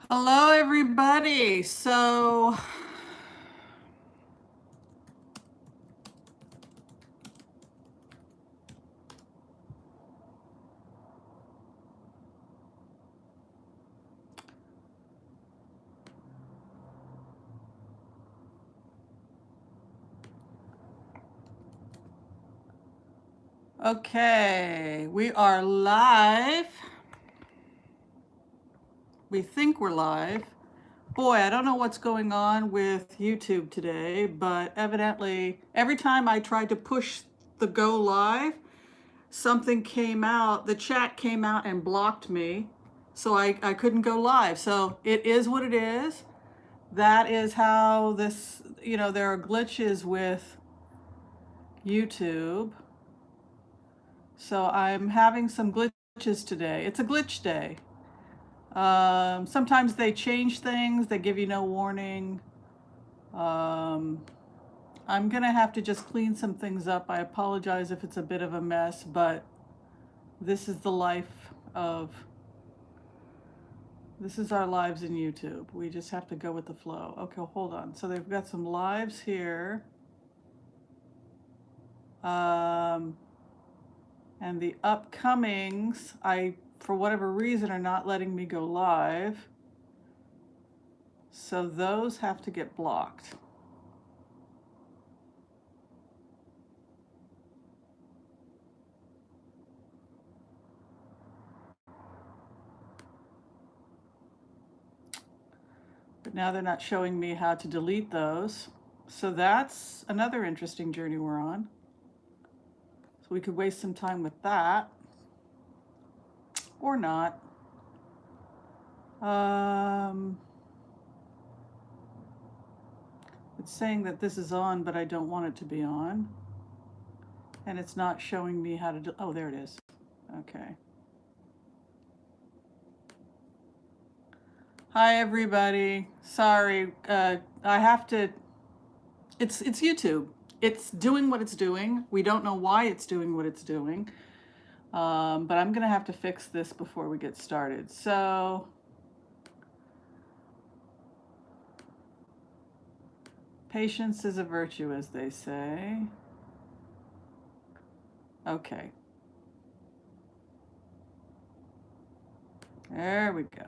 Hello, everybody. Okay, we are live. We think we're live. Boy, I don't know what's going on with YouTube today, but evidently, every time I tried to push the go live, something came out, the chat came out and blocked me, so I couldn't go live. So it is what it is. That is how this, there are glitches with YouTube. So I'm having some glitches today. It's a glitch day. Sometimes they change things, they give you no warning. Um, I'm gonna have to just clean some things up. I apologize if it's a bit of a mess, but this is the life of, this is our lives in YouTube. We just have to go with the flow. Okay, hold on. So they've got some lives here. And the upcomings, for whatever reason, are not letting me go live. So those have to get blocked. But now they're not showing me how to delete those. So that's another interesting journey we're on. So we could waste some time with that. Or not. It's saying that this is on, but I don't want it to be on. And it's not showing me how to oh, there it is. Okay. Hi, everybody. Sorry, I have to, it's YouTube. It's doing what it's doing. We don't know why it's doing what it's doing. But I'm gonna have to fix this before we get started. So, patience is a virtue, as they say. Okay. There we go.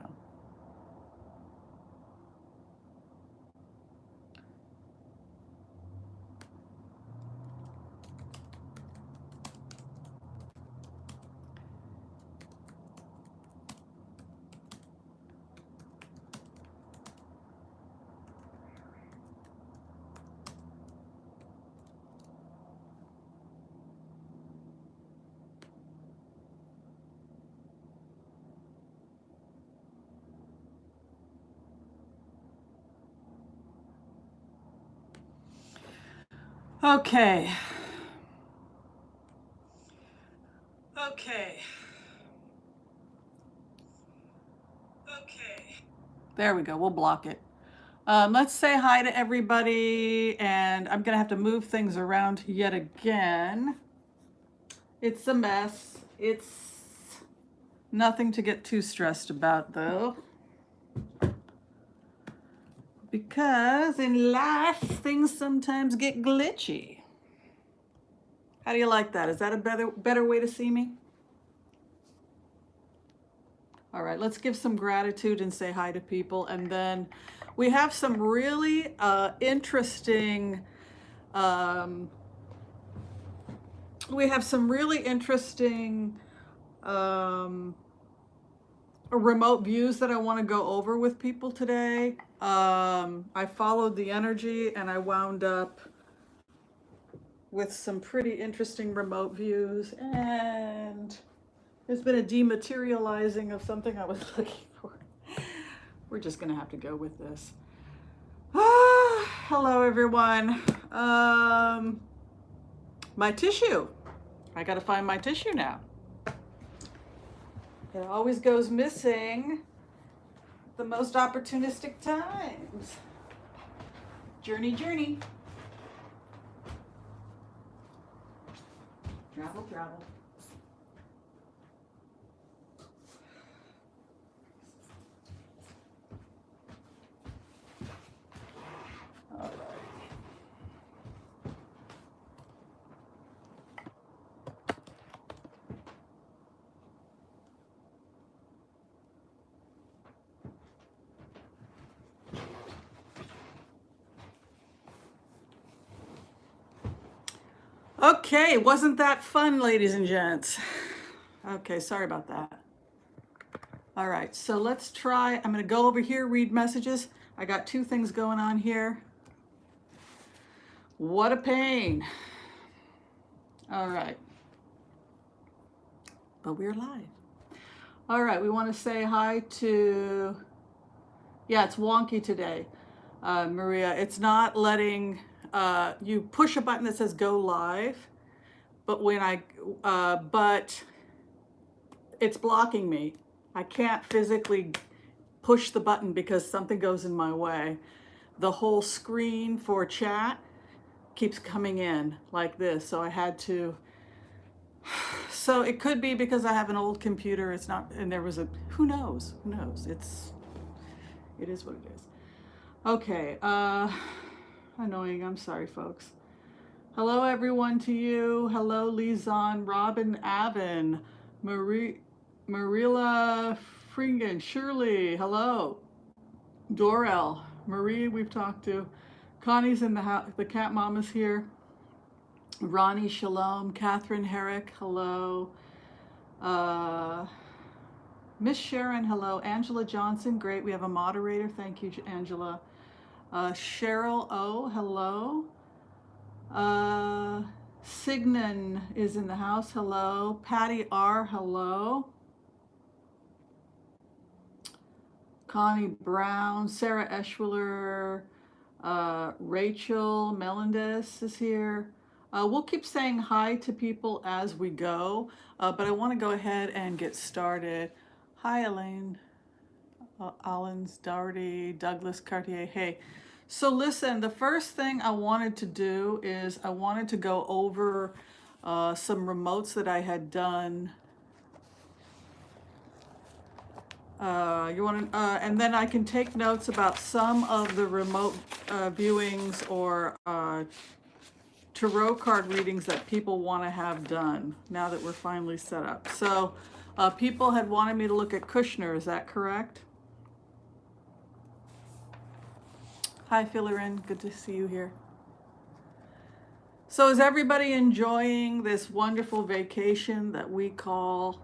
Okay. Okay. Okay. There we go. We'll block it. Let's say hi to everybody, and I'm gonna have to move things around yet again. It's a mess. It's nothing to get too stressed about, though, because in life things sometimes get glitchy. How do you like that? Is that a better way to see me? All right, let's give some gratitude and say hi to people, and then we have some really interesting remote views that I want to go over with people today. I followed the energy and I wound up with some pretty interesting remote views, and there's been a dematerializing of something I was looking for. We're just gonna have to go with this. Hello, everyone. My tissue. I gotta find my tissue now. It always goes missing the most opportunistic times. Journey, journey. Travel, travel. Okay, wasn't that fun, ladies and gents? Okay, sorry about that. All right, so let's try. I'm going to go over here, read messages. I got two things going on here. What a pain. All right, but we're live. All right, we want to say hi to, yeah, it's wonky today, Maria. It's not letting, you push a button that says go live, but but it's blocking me. I can't physically push the button because something goes in my way. The whole screen for chat keeps coming in like this, so I had to. So it could be because I have an old computer. It's not, and there was a, who knows? Who knows? It is what it is. Okay, annoying. I'm sorry, folks. Hello, everyone, to you. Hello, Lizon, Robin, Avon, Marilla Fringen, Shirley. Hello, Dorel, Marie. We've talked to. Connie's in the house. The cat mama's here. Ronnie, shalom. Catherine Herrick, hello. Miss Sharon, hello. Angela Johnson, great. We have a moderator. Thank you, Angela. Cheryl O, hello. Signan is in the house, hello. Patty R, hello. Connie Brown, Sarah Eschwiller, Rachel Melendez is here. We'll keep saying hi to people as we go, but I want to go ahead and get started. Hi, Elaine, Allens, Dougherty, Douglas Cartier. Hey, so listen, the first thing I wanted to do is I wanted to go over some remotes that I had done. And then I can take notes about some of the remote viewings or tarot card readings that people want to have done now that we're finally set up. So people had wanted me to look at Kushner, is that correct? Hi, Fillerin, good to see you here. So is everybody enjoying this wonderful vacation that we call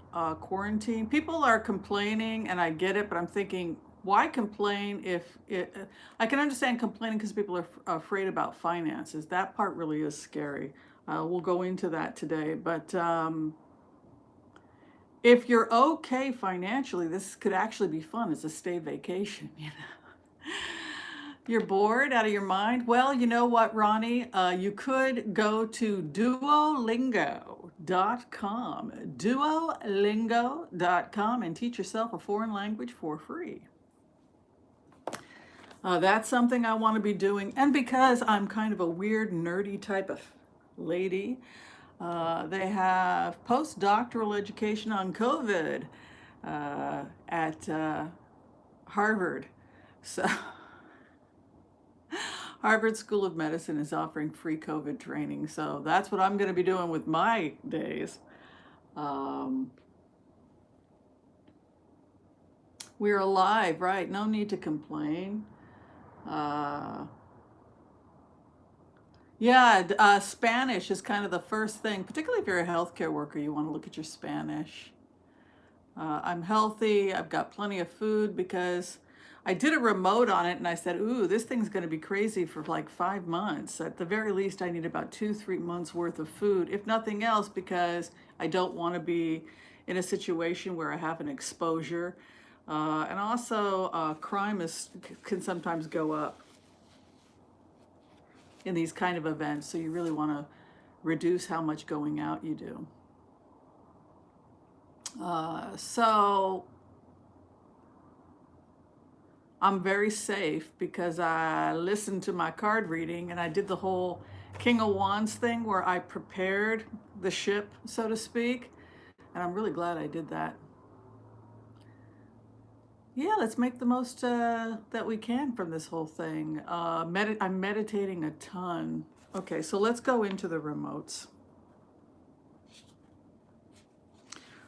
quarantine? People are complaining, and I get it, but I'm thinking, why complain if it, I can understand complaining because people are afraid about finances. That part really is scary. We'll go into that today, but if you're okay financially, this could actually be fun as a stay vacation, you know. You're bored out of your mind? Well, you know what, Ronnie? You could go to duolingo.com, duolingo.com, and teach yourself a foreign language for free. That's something I want to be doing. And because I'm kind of a weird, nerdy type of lady, they have postdoctoral education on COVID at Harvard. So Harvard School of Medicine is offering free COVID training. So that's what I'm going to be doing with my days. We're alive, right? No need to complain. Yeah, Spanish is kind of the first thing, particularly if you're a healthcare worker, you want to look at your Spanish. I'm healthy, I've got plenty of food because I did a remote on it and I said, ooh, this thing's going to be crazy for like 5 months. At the very least, I need about 2-3 months worth of food, if nothing else, because I don't want to be in a situation where I have an exposure. And also, crime can sometimes go up in these kind of events, so you really want to reduce how much going out you do. So I'm very safe because I listened to my card reading and I did the whole King of Wands thing where I prepared the ship, so to speak, and I'm really glad I did that. Yeah, let's make the most that we can from this whole thing. I'm meditating a ton. Okay, so let's go into the remotes.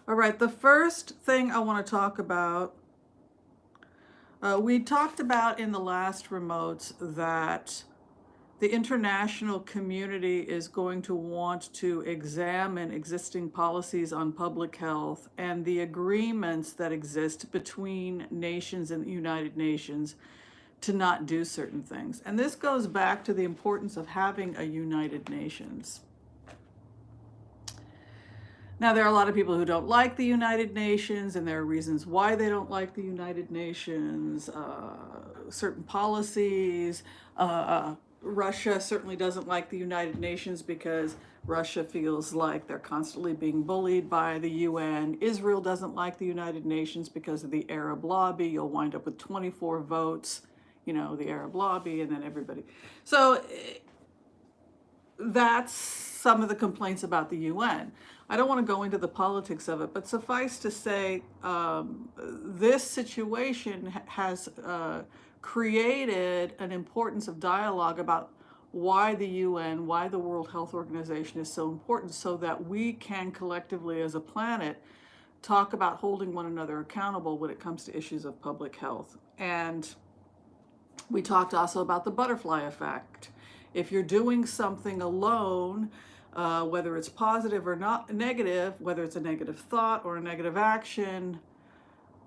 All right, the first thing I want to talk about, we talked about in the last remotes that the international community is going to want to examine existing policies on public health and the agreements that exist between nations and the United Nations to not do certain things. And this goes back to the importance of having a United Nations. Now, there are a lot of people who don't like the United Nations, and there are reasons why they don't like the United Nations, certain policies. Russia certainly doesn't like the United Nations because Russia feels like they're constantly being bullied by the UN. Israel doesn't like the United Nations because of the Arab lobby. You'll wind up with 24 votes, the Arab lobby, and then everybody. So that's some of the complaints about the UN. I don't want to go into the politics of it, but suffice to say, this situation has created an importance of dialogue about why the UN, why the World Health Organization is so important, so that we can collectively as a planet talk about holding one another accountable when it comes to issues of public health. And we talked also about the butterfly effect. If you're doing something alone, whether it's positive or not negative, whether it's a negative thought or a negative action,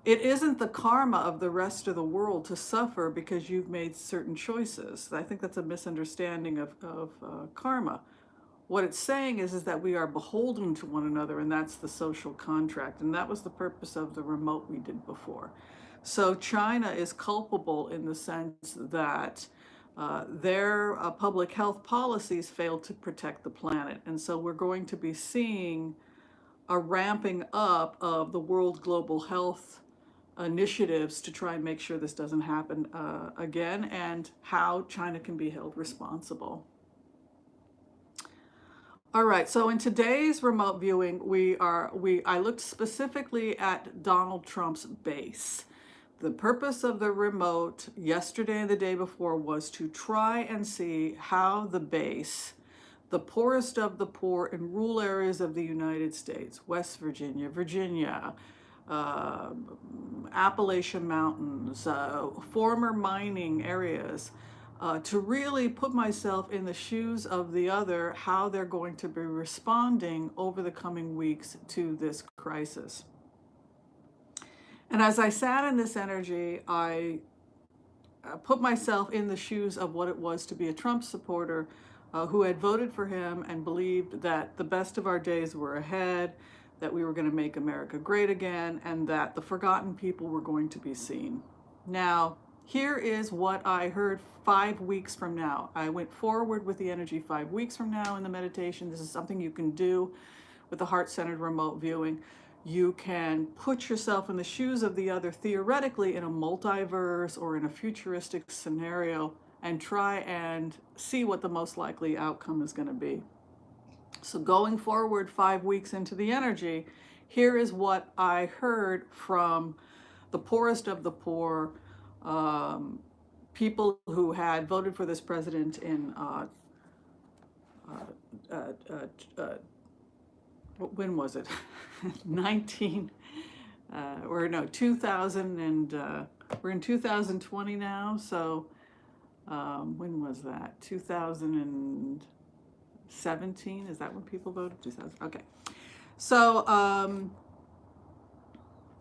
it isn't the karma of the rest of the world to suffer because you've made certain choices. I think that's a misunderstanding of karma. What it's saying is that we are beholden to one another, and that's the social contract. And that was the purpose of the remote we did before. So China is culpable in the sense that their public health policies failed to protect the planet. And so we're going to be seeing a ramping up of the World Global Health initiatives to try and make sure this doesn't happen again, and how China can be held responsible. All right, so in today's remote viewing, I looked specifically at Donald Trump's base. The purpose of the remote yesterday and the day before was to try and see how the base, the poorest of the poor in rural areas of the United States, West Virginia, Appalachian Mountains, former mining areas, to really put myself in the shoes of the other, how they're going to be responding over the coming weeks to this crisis. And as I sat in this energy, I put myself in the shoes of what it was to be a Trump supporter who had voted for him and believed that the best of our days were ahead, that we were going to make America great again, and that the forgotten people were going to be seen. Now, here is what I heard 5 weeks from now. I went forward with the energy 5 weeks from now in the meditation. This is something you can do with the heart-centered remote viewing. You can put yourself in the shoes of the other theoretically in a multiverse or in a futuristic scenario and try and see what the most likely outcome is going to be. So going forward 5 weeks into the energy, here is what I heard from the poorest of the poor, people who had voted for this president in when was it? 2000, and we're in 2020 now. So when was that? 2017? Is that when people voted? 2000. Okay. So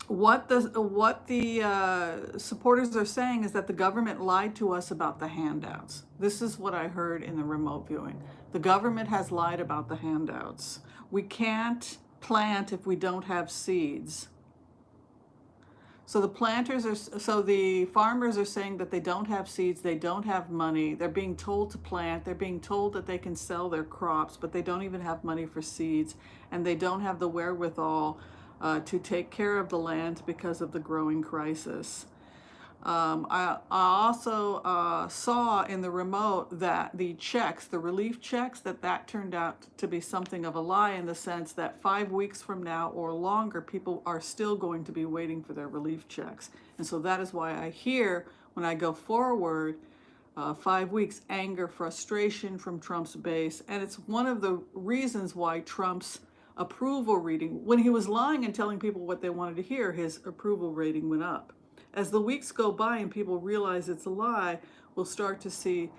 what the supporters are saying is that the government lied to us about the handouts. This is what I heard in the remote viewing. The government has lied about the handouts. We can't plant if we don't have seeds. So the farmers are saying that they don't have seeds, they don't have money, they're being told to plant, they're being told that they can sell their crops, but they don't even have money for seeds, and they don't have the wherewithal to take care of the land because of the growing crisis. I also saw in the remote that the checks, the relief checks, that turned out to be something of a lie, in the sense that 5 weeks from now or longer, people are still going to be waiting for their relief checks. And so that is why I hear, when I go forward 5 weeks, anger, frustration from Trump's base. And it's one of the reasons why Trump's approval rating, when he was lying and telling people what they wanted to hear, his approval rating went up. As the weeks go by and people realize it's a lie, we'll start to see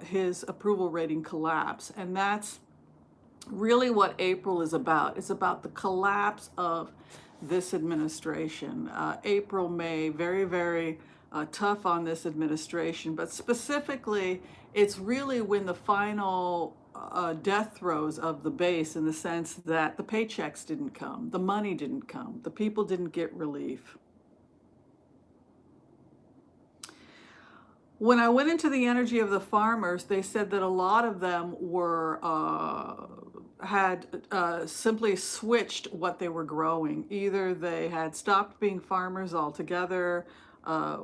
his approval rating collapse. And that's really what April is about. It's about the collapse of this administration. April, May, very, very tough on this administration, but specifically, it's really when the final death throes of the base, in the sense that the paychecks didn't come, the money didn't come, the people didn't get relief. When I went into the energy of the farmers, they said that a lot of them were had simply switched what they were growing. Either they had stopped being farmers altogether,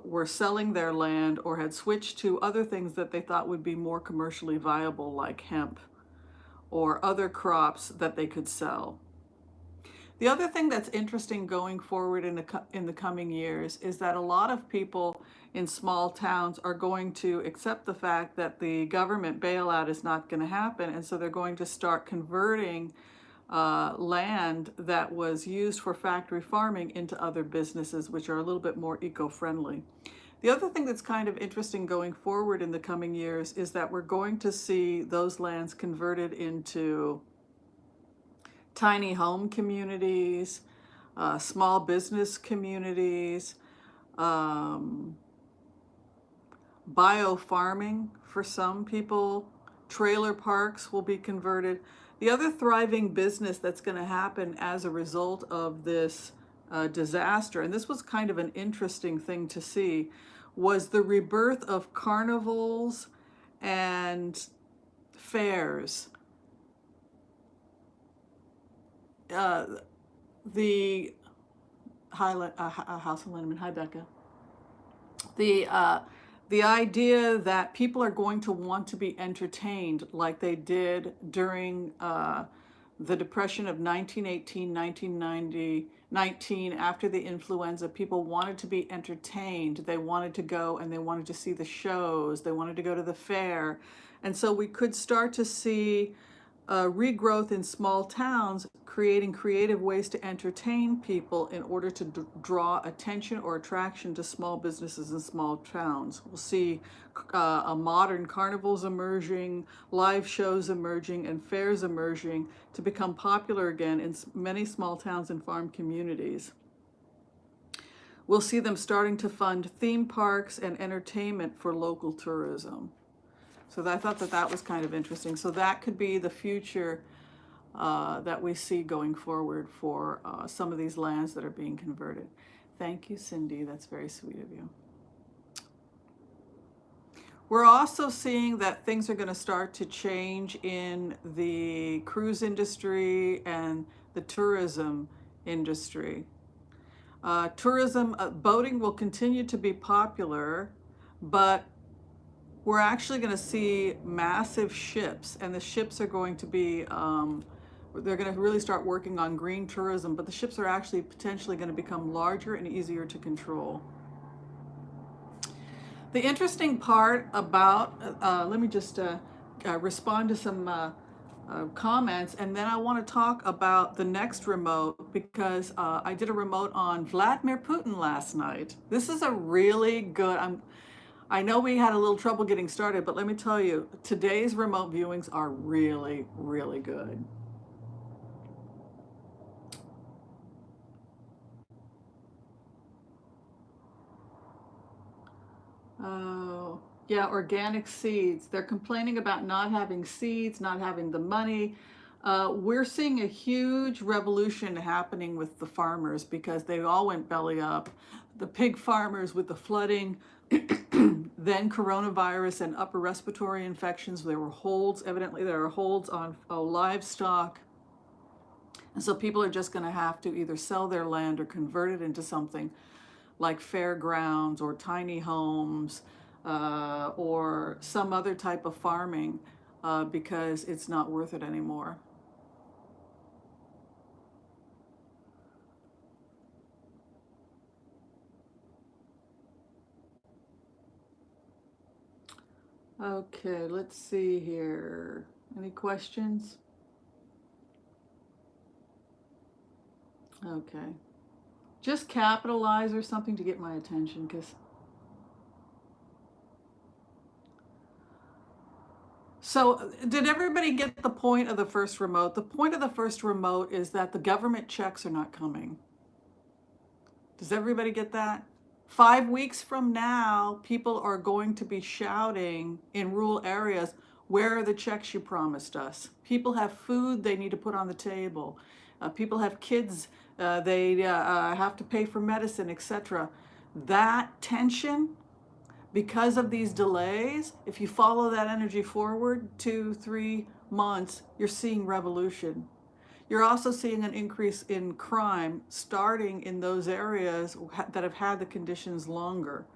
were selling their land, or had switched to other things that they thought would be more commercially viable, like hemp or other crops that they could sell. The other thing that's interesting going forward in the coming years is that a lot of people in small towns are going to accept the fact that the government bailout is not going to happen, and so they're going to start converting land that was used for factory farming into other businesses, which are a little bit more eco-friendly. The other thing that's kind of interesting going forward in the coming years is that we're going to see those lands converted into tiny home communities, small business communities, bio-farming for some people, trailer parks will be converted. The other thriving business that's going to happen as a result of this disaster, and this was kind of an interesting thing to see, was the rebirth of carnivals and fairs. The House of Linneman. Hi, Becca. The idea that people are going to want to be entertained like they did during the Depression of 1918, 1990, 19, after the influenza. People wanted to be entertained. They wanted to go and they wanted to see the shows. They wanted to go to the fair. And so we could start to see regrowth in small towns, creating creative ways to entertain people in order to draw attention or attraction to small businesses in small towns. We'll see modern carnivals emerging, live shows emerging, and fairs emerging to become popular again in many small towns and farm communities. We'll see them starting to fund theme parks and entertainment for local tourism. So I thought that that was kind of interesting. So that could be the future that we see going forward for some of these lands that are being converted. Thank you, Cindy. That's very sweet of you. We're also seeing that things are going to start to change in the cruise industry and the tourism industry. Tourism, boating will continue to be popular, but we're actually going to see massive ships, and the ships are going to be, they're going to really start working on green tourism, but the ships are actually potentially going to become larger and easier to control. The interesting part about, let me just respond to some comments, and then I want to talk about the next remote, because I did a remote on Vladimir Putin last night. This is a really good, I know we had a little trouble getting started, but let me tell you, today's remote viewings are really, really good. Oh, yeah, organic seeds. They're complaining about not having seeds, not having the money. We're seeing a huge revolution happening with the farmers because they all went belly up. The pig farmers with the flooding, then coronavirus and upper respiratory infections. There were holds, evidently there are holds on livestock. And so people are just going to have to either sell their land or convert it into something like fairgrounds or tiny homes or some other type of farming because it's not worth it anymore. Okay, let's see here. Any questions? Okay. Just capitalize or something to get my attention, because So, did everybody get the point of the first remote? The point of the first remote is that the government checks are not coming. Does everybody get that? 5 weeks from now, people are going to be shouting in rural areas, where are the checks you promised us? People have food they need to put on the table. People have kids, they have to pay for medicine, etc. That tension, because of these delays, if you follow that energy forward 2, 3 months, you're seeing revolution. You're also seeing an increase in crime starting in those areas that have had the conditions longer.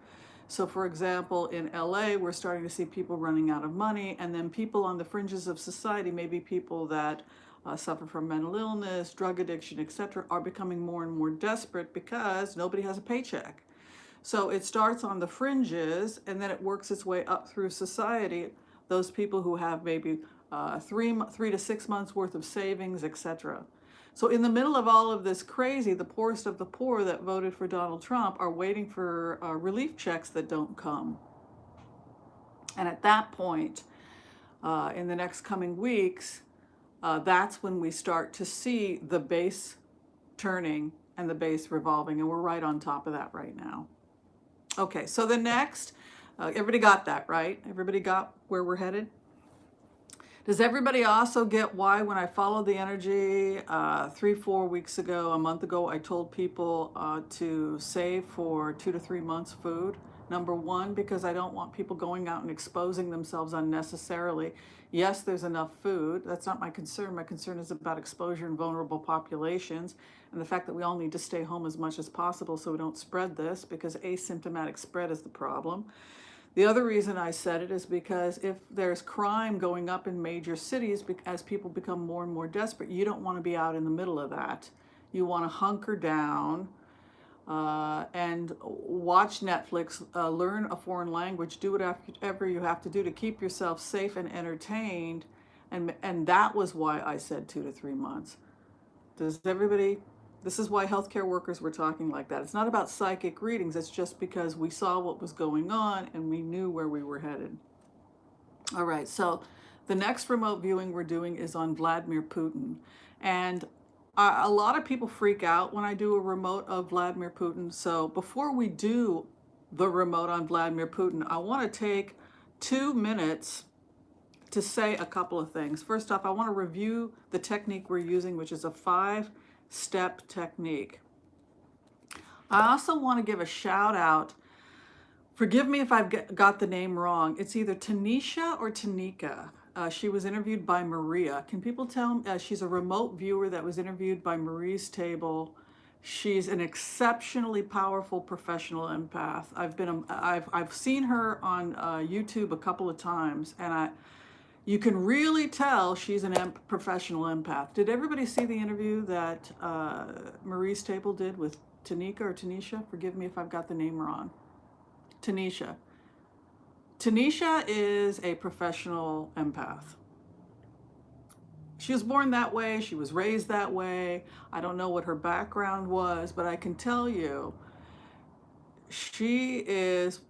So, for example, in LA, we're starting to see people running out of money, and then people on the fringes of society, maybe people that suffer from mental illness, drug addiction, etc., are becoming more and more desperate because nobody has a paycheck. So it starts on the fringes and then it works its way up through society. Those people who have maybe 3 to 6 months worth of savings, etc. So in the middle of all of this crazy, the poorest of the poor that voted for Donald Trump are waiting for relief checks that don't come. And at that point, in the next coming weeks, that's when we start to see the base turning and the base revolving. And we're right on top of that right now. Okay, so the next, everybody got that, right? Everybody got where we're headed? Does everybody also get why when I followed the energy 3, 4 weeks ago, a month ago, I told people to save for 2 to 3 months food? Number one, because I don't want people going out and exposing themselves unnecessarily. Yes, there's enough food. That's not my concern. My concern is about exposure in vulnerable populations and the fact that we all need to stay home as much as possible so we don't spread this, because asymptomatic spread is the problem. The other reason I said it is because if there's crime going up in major cities as people become more and more desperate, you don't want to be out in the middle of that. You want to hunker down and watch Netflix, learn a foreign language, do whatever you have to do to keep yourself safe and entertained. And that was why I said 2 to 3 months. Does everybody, this is why healthcare workers were talking like that. It's not about psychic readings. It's just because we saw what was going on and we knew where we were headed. All right, so the next remote viewing we're doing is on Vladimir Putin. And a lot of people freak out when I do a remote of Vladimir Putin. So before we do the remote on Vladimir Putin, I want to take 2 minutes to say a couple of things. First off, I want to review the technique we're using, which is a 5-step technique. I also want to give a shout out. Forgive me if I've got the name wrong. It's either Tanisha or Tanika. She was interviewed by Maria. Can people tell me? She's a remote viewer that was interviewed by Marie's Table. She's an exceptionally powerful professional empath. I've seen her on YouTube a couple of times, and you can really tell she's an professional empath. Did everybody see the interview that Marie's Table did with Tanika or Tanisha? Forgive me if I've got the name wrong. Tanisha. Tanisha is a professional empath. She was born that way. She was raised that way. I don't know what her background was, but I can tell you she is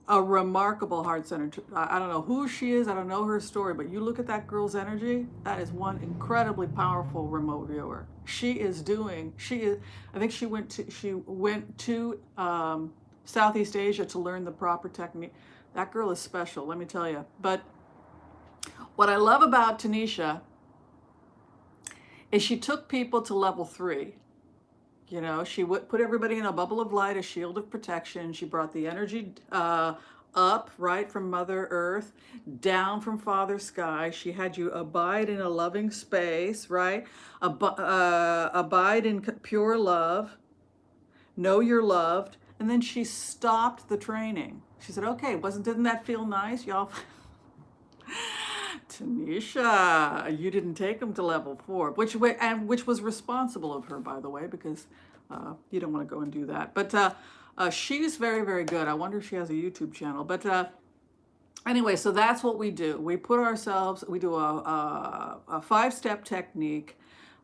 a remarkable heart center. I don't know who she is. I don't know her story, but you look at that girl's energy. That is one incredibly powerful remote viewer. I think she went to Southeast Asia to learn the proper technique. That girl is special, let me tell you. But what I love about Tanisha is she took people to level 3. You know, she would put everybody in a bubble of light, a shield of protection. She brought the energy up, right, from Mother Earth, down from Father Sky. She had you abide in a loving space, right? Abide in pure love. Know you're loved. And then she stopped the training. She said, okay, didn't that feel nice, y'all? Tanisha, you didn't take them to level 4, which was responsible of her, by the way, because you don't want to go and do that. But she's very, very good. I wonder if she has a YouTube channel. But anyway, so that's what we do. We do a 5-step technique.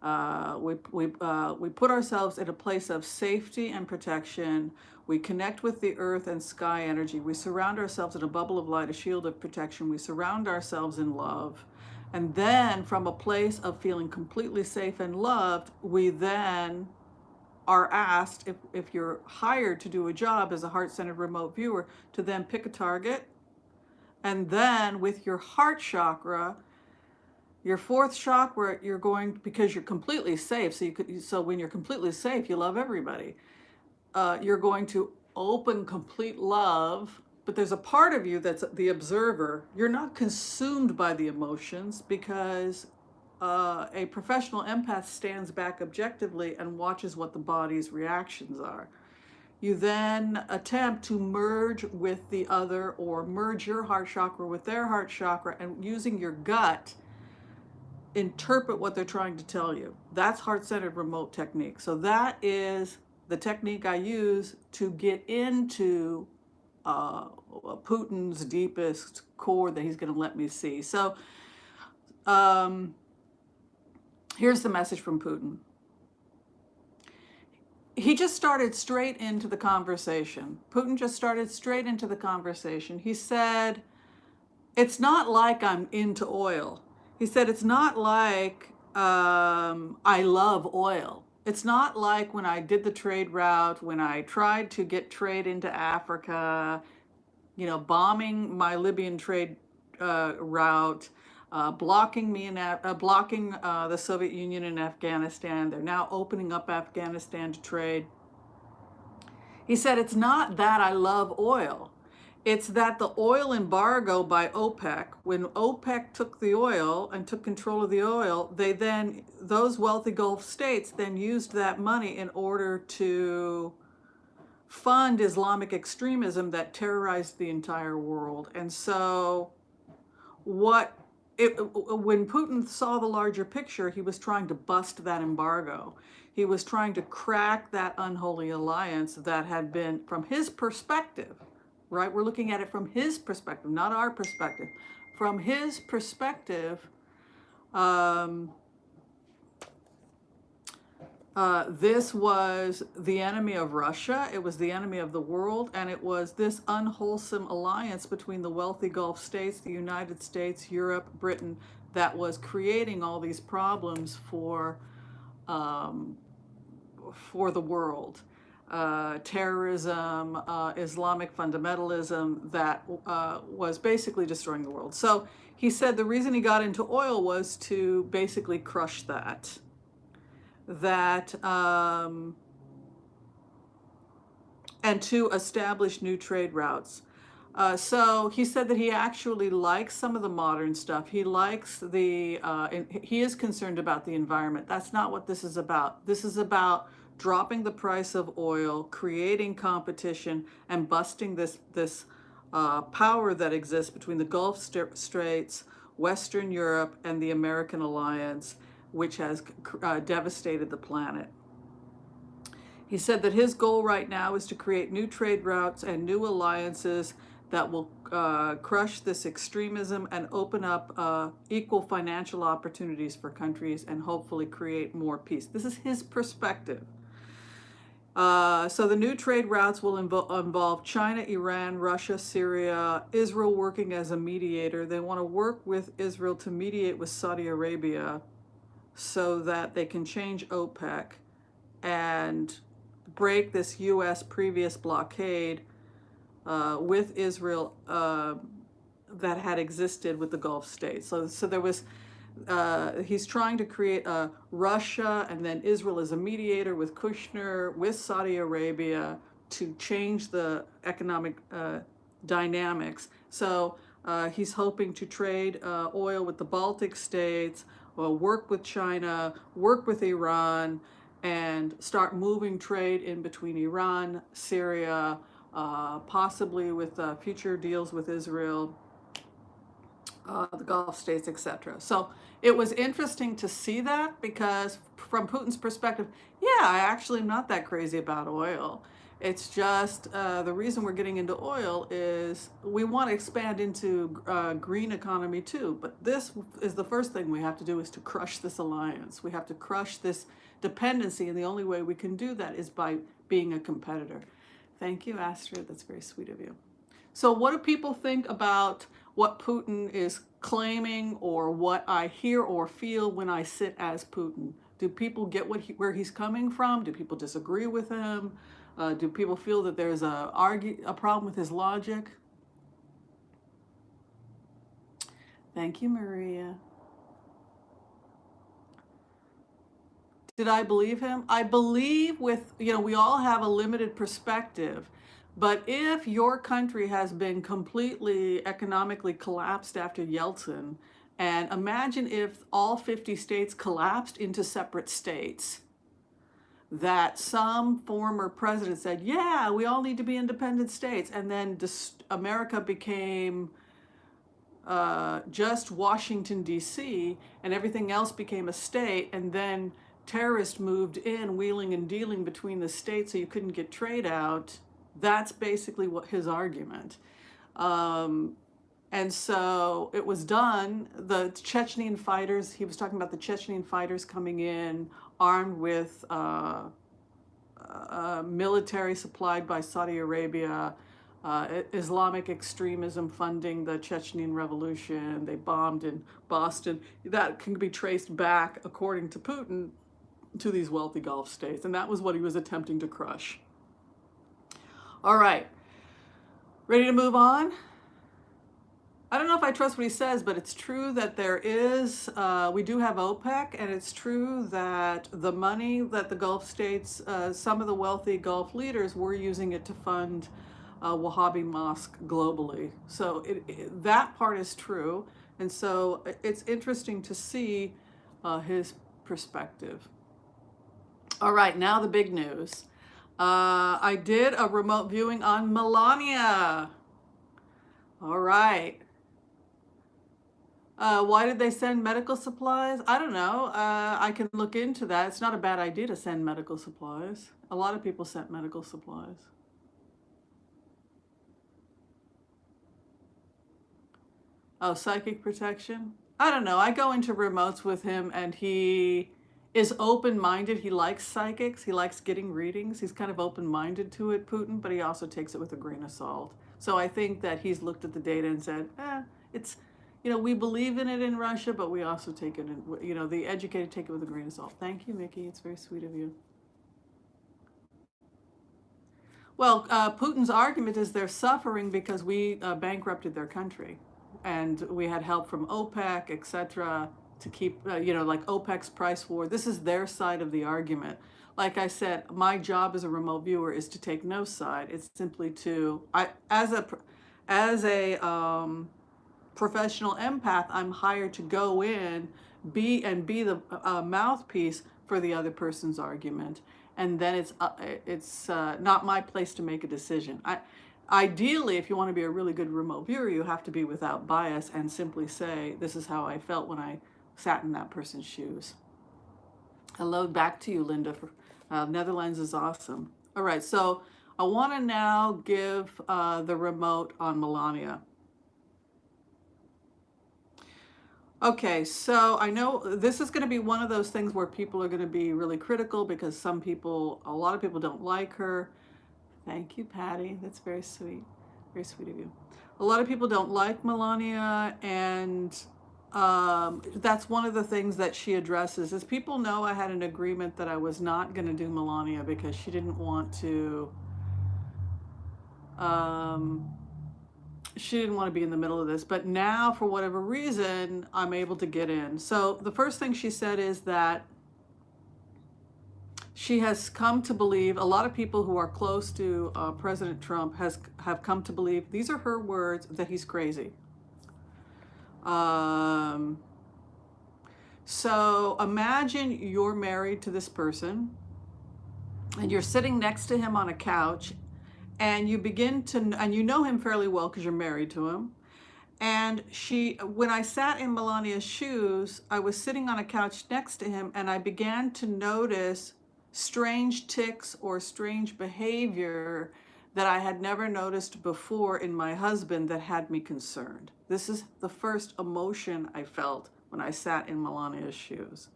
We put ourselves in a place of safety and protection. We connect with the earth and sky energy. We surround ourselves in a bubble of light, a shield of protection. We surround ourselves in love. And then from a place of feeling completely safe and loved, we then are asked, if you're hired to do a job as a heart-centered remote viewer, to then pick a target. And then with your heart chakra, your fourth chakra, you're going, because you're completely safe, so when you're completely safe, you love everybody. You're going to open complete love, but there's a part of you that's the observer. You're not consumed by the emotions, because a professional empath stands back objectively and watches what the body's reactions are. You then attempt to merge with the other, or merge your heart chakra with their heart chakra, and using your gut, interpret what they're trying to tell you. That's heart-centered remote technique. So that is the technique I use to get into Putin's deepest core that he's going to let me see. So here's the message from Putin. He just started straight into the conversation. Putin just started straight into the conversation. He said, it's not like I'm into oil. He said, it's not like I love oil. It's not like when I did the trade route, when I tried to get trade into Africa, you know, bombing my Libyan trade route, blocking the Soviet Union in Afghanistan. They're now opening up Afghanistan to trade. He said, it's not that I love oil. It's that the oil embargo by OPEC, when OPEC took the oil and took control of the oil, those wealthy Gulf states then used that money in order to fund Islamic extremism that terrorized the entire world. And so when Putin saw the larger picture, he was trying to bust that embargo. He was trying to crack that unholy alliance that had been, from his perspective, right? We're looking at it from his perspective, not our perspective. From his perspective, this was the enemy of Russia, it was the enemy of the world, and it was this unwholesome alliance between the wealthy Gulf states, the United States, Europe, Britain, that was creating all these problems for the world. Terrorism, Islamic fundamentalism that was basically destroying the world. So he said the reason he got into oil was to basically crush that. And to establish new trade routes. So he said that he actually likes some of the modern stuff. He likes he is concerned about the environment. That's not what this is about. This is about dropping the price of oil, creating competition, and busting this power that exists between the Gulf Straits, Western Europe, and the American alliance, which has devastated the planet. He said that his goal right now is to create new trade routes and new alliances that will crush this extremism and open up equal financial opportunities for countries and hopefully create more peace. This is his perspective. So the new trade routes will involve China, Iran, Russia, Syria, Israel working as a mediator. They want to work with Israel to mediate with Saudi Arabia so that they can change OPEC and break this U.S. previous blockade with Israel that had existed with the Gulf states. So there was, he's trying to create Russia and then Israel as a mediator with Kushner, with Saudi Arabia, to change the economic dynamics. So he's hoping to trade oil with the Baltic states, work with China, work with Iran, and start moving trade in between Iran, Syria, possibly with future deals with Israel, the Gulf states, etc. So it was interesting to see that, because from Putin's perspective, yeah, I actually am not that crazy about oil. It's just the reason we're getting into oil is we want to expand into green economy too. But this is the first thing we have to do, is to crush this alliance. We have to crush this dependency, and the only way we can do that is by being a competitor. Thank you, Astrid. That's very sweet of you. So what do people think about what Putin is claiming, or what I hear or feel when I sit as Putin? Do people get where he's coming from? Do people disagree with him? Do people feel that there's a problem with his logic? Thank you, Maria. Did I believe him? I believe we all have a limited perspective. But if your country has been completely economically collapsed after Yeltsin, and imagine if all 50 states collapsed into separate states, that some former president said, yeah, we all need to be independent states, and then America became just Washington, D.C., and everything else became a state, and then terrorists moved in, wheeling and dealing between the states so you couldn't get trade out. That's basically what his argument. And so it was done. The Chechnyan fighters, he was talking about the Chechnyan fighters coming in armed with military supplied by Saudi Arabia, Islamic extremism funding the Chechnyan revolution. They bombed in Boston. That can be traced back, according to Putin, to these wealthy Gulf states. And that was what he was attempting to crush. All right. Ready to move on? I don't know if I trust what he says, but it's true that we do have OPEC, and it's true that the money that the Gulf states, some of the wealthy Gulf leaders were using it to fund Wahhabi mosque globally. So that part is true. And so it's interesting to see his perspective. All right, now the big news. I did a remote viewing on Melania. All right. Why did they send medical supplies? I don't know. I can look into that. It's not a bad idea to send medical supplies. A lot of people sent medical supplies. Oh, psychic protection? I don't know. I go into remotes with him, and he is open-minded. He likes psychics. He likes getting readings. He's kind of open-minded to it, Putin, but he also takes it with a grain of salt. So I think that he's looked at the data and said, it's, we believe in it in Russia, but we also take it in, the educated take it with a grain of salt. Thank you, Mickey. It's very sweet of you. Well, Putin's argument is they're suffering because we bankrupted their country. And we had help from OPEC, etc., to keep, like OPEC's price war. This is their side of the argument. Like I said, my job as a remote viewer is to take no side. It's simply as a professional empath, I'm hired to go in, be the mouthpiece for the other person's argument, and then it's not my place to make a decision. Ideally, if you want to be a really good remote viewer, you have to be without bias and simply say, this is how I felt when I sat in that person's shoes. Hello, back to you, Linda. Netherlands is awesome. All right, so I want to now give the remote on Melania. Okay, so I know this is going to be one of those things where people are going to be really critical because a lot of people don't like her. Thank you, Patty. That's very sweet. Very sweet of you. A lot of people don't like Melania, and that's one of the things that she addresses. As people know, I had an agreement that I was not going to do Melania because she didn't want to be in the middle of this. But now, for whatever reason, I'm able to get in. So the first thing she said is that she has come to believe, a lot of people who are close to President Trump have come to believe, these are her words, that he's crazy. So imagine you're married to this person, and you're sitting next to him on a couch, and and you know him fairly well because you're married to him. And when I sat in Melania's shoes, I was sitting on a couch next to him, and I began to notice strange tics or strange behavior that I had never noticed before in my husband that had me concerned. This is the first emotion I felt when I sat in Melania's shoes.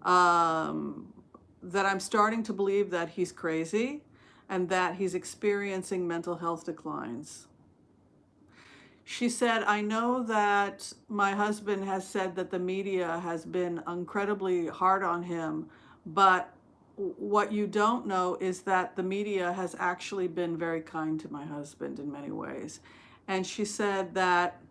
That I'm starting to believe that he's crazy, and that he's experiencing mental health declines. She said, I know that my husband has said that the media has been incredibly hard on him, but what you don't know is that the media has actually been very kind to my husband in many ways. And she said that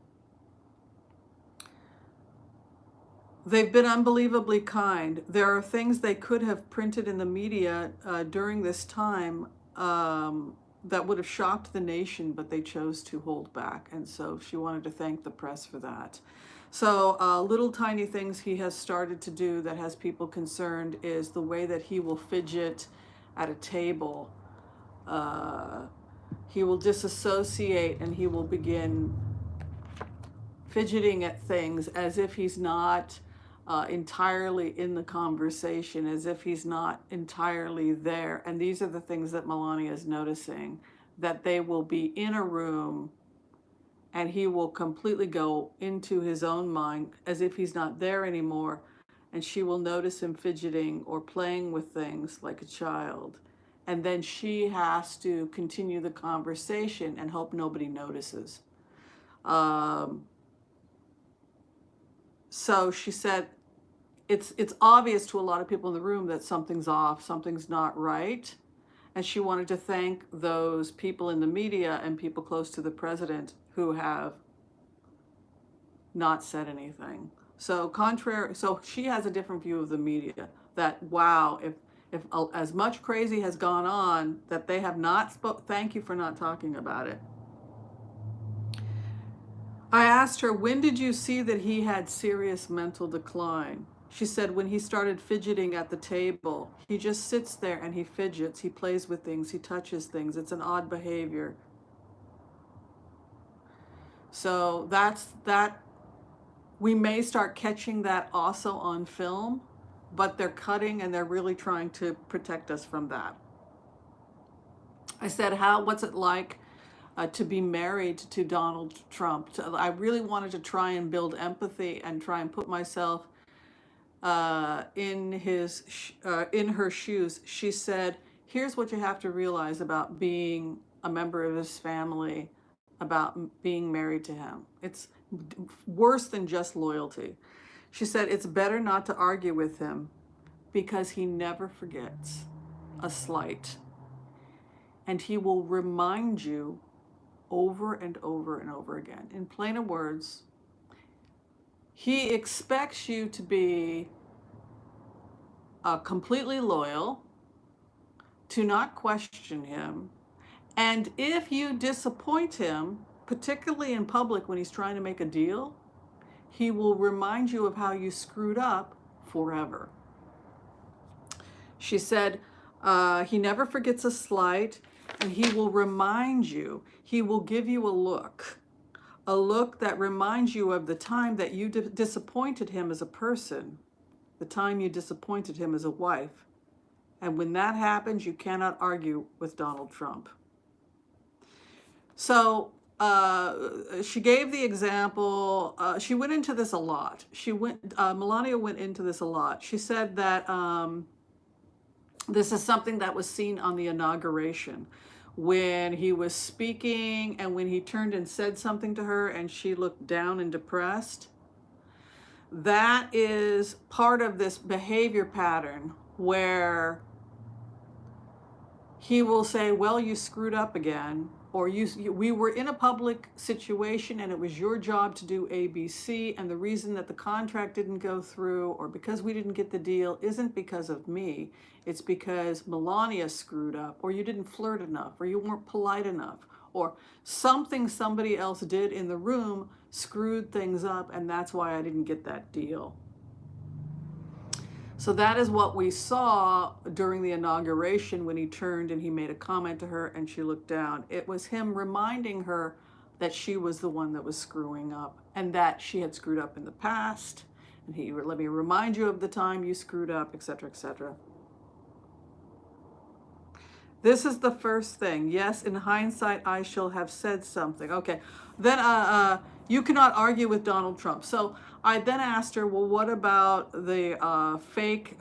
they've been unbelievably kind. There are things they could have printed in the media during this time that would have shocked the nation, but they chose to hold back. And so she wanted to thank the press for that. So little tiny things he has started to do that has people concerned is the way that he will fidget at a table. He will disassociate and he will begin fidgeting at things as if he's not entirely in the conversation, as if he's not entirely there. And these are the things that Melania is noticing, that they will be in a room and he will completely go into his own mind as if he's not there anymore. And she will notice him fidgeting or playing with things like a child. And then she has to continue the conversation and hope nobody notices. So she said, it's obvious to a lot of people in the room that something's off, something's not right. And she wanted to thank those people in the media and people close to the president who have not said anything. So she has a different view of the media, that wow, if as much crazy has gone on, that they have not thank you for not talking about it. I asked her, when did you see that he had serious mental decline? She said, when he started fidgeting at the table. He just sits there and he fidgets, he plays with things, he touches things. It's an odd behavior. So that we may start catching that also on film, but they're cutting and they're really trying to protect us from that. I said, what's it like to be married to Donald Trump? I really wanted to try and build empathy and try and put myself in her shoes. She said, here's what you have to realize about being a member of his family, about being married to him. It's worse than just loyalty. She said, it's better not to argue with him because he never forgets a slight. And he will remind you over and over and over again. In plainer words, he expects you to be completely loyal, to not question him. And if you disappoint him, particularly in public when he's trying to make a deal, he will remind you of how you screwed up forever. She said, he never forgets a slight, and he will remind you, he will give you a look that reminds you of the time that you disappointed him as a person, the time you disappointed him as a wife. And when that happens, you cannot argue with Donald Trump. So she gave the example, she went into this a lot. Melania went into this a lot. She said that this is something that was seen on the inauguration when he was speaking and when he turned and said something to her and she looked down and depressed. That is part of this behavior pattern where he will say, well, you screwed up again, or we were in a public situation and it was your job to do ABC, and the reason that the contract didn't go through or because we didn't get the deal isn't because of me, it's because Melania screwed up, or you didn't flirt enough, or you weren't polite enough, or something somebody else did in the room screwed things up, and that's why I didn't get that deal. So that is what we saw during the inauguration when he turned and he made a comment to her and she looked down. It was him reminding her that she was the one that was screwing up and that she had screwed up in the past. And he, let me remind you of the time you screwed up, etc., etc. This is the first thing. Yes, in hindsight, I shall have said something. Okay. Then you cannot argue with Donald Trump. So I then asked her, well, what about the fake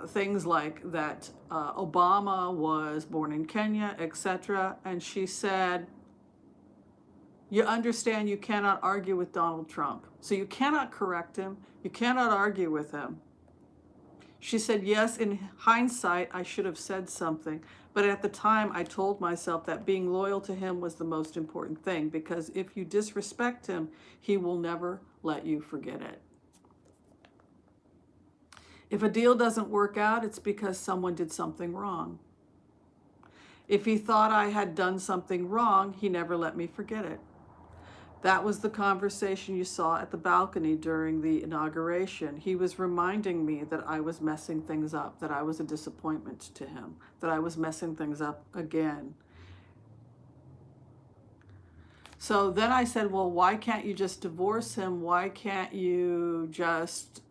things like that Obama was born in Kenya, etc. And she said, you understand you cannot argue with Donald Trump. So you cannot correct him. You cannot argue with him. She said, yes, in hindsight, I should have said something. But at the time, I told myself that being loyal to him was the most important thing, because if you disrespect him, he will never let you forget it. If a deal doesn't work out, it's because someone did something wrong. If he thought I had done something wrong, he never let me forget it. That was the conversation you saw at the balcony during the inauguration. He was reminding me that I was messing things up, that I was a disappointment to him, that I was messing things up again. So then I said, well, why can't you just divorce him? Why can't you just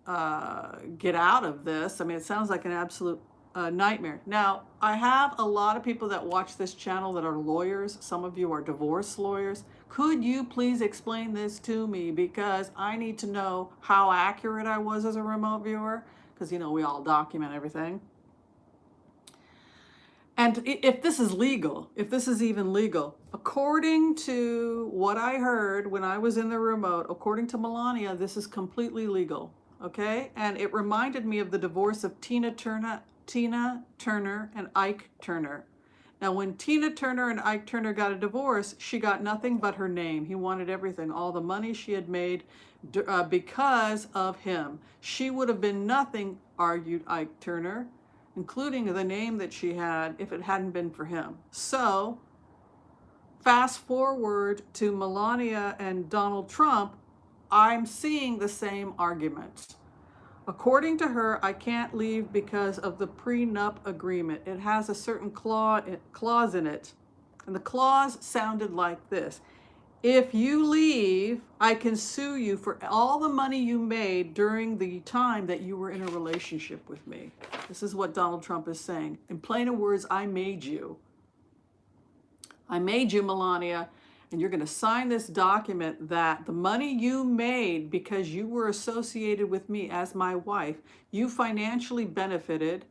get out of this? I mean, it sounds like an absolute nightmare. Now, I have a lot of people that watch this channel that are lawyers. Some of you are divorce lawyers. Could you please explain this to me? Because I need to know how accurate I was as a remote viewer. Because, you know, we all document everything. And if this is legal, if this is even legal, according to what I heard when I was in the remote, according to Melania, this is completely legal, okay? And it reminded me of the divorce of Tina Turner and Ike Turner. Now, when Tina Turner and Ike Turner got a divorce, she got nothing but her name. He wanted everything, all the money she had made because of him. She would have been nothing, argued Ike Turner, including the name that she had, if it hadn't been for him. So, fast forward to Melania and Donald Trump, I'm seeing the same argument. According to her, I can't leave because of the prenup agreement. It has a certain clause in it. And the clause sounded like this. If you leave, I can sue you for all the money you made during the time that you were in a relationship with me. This is what Donald Trump is saying. In plainer words, I made you. I made you, Melania, and you're going to sign this document that the money you made because you were associated with me as my wife, you financially benefited,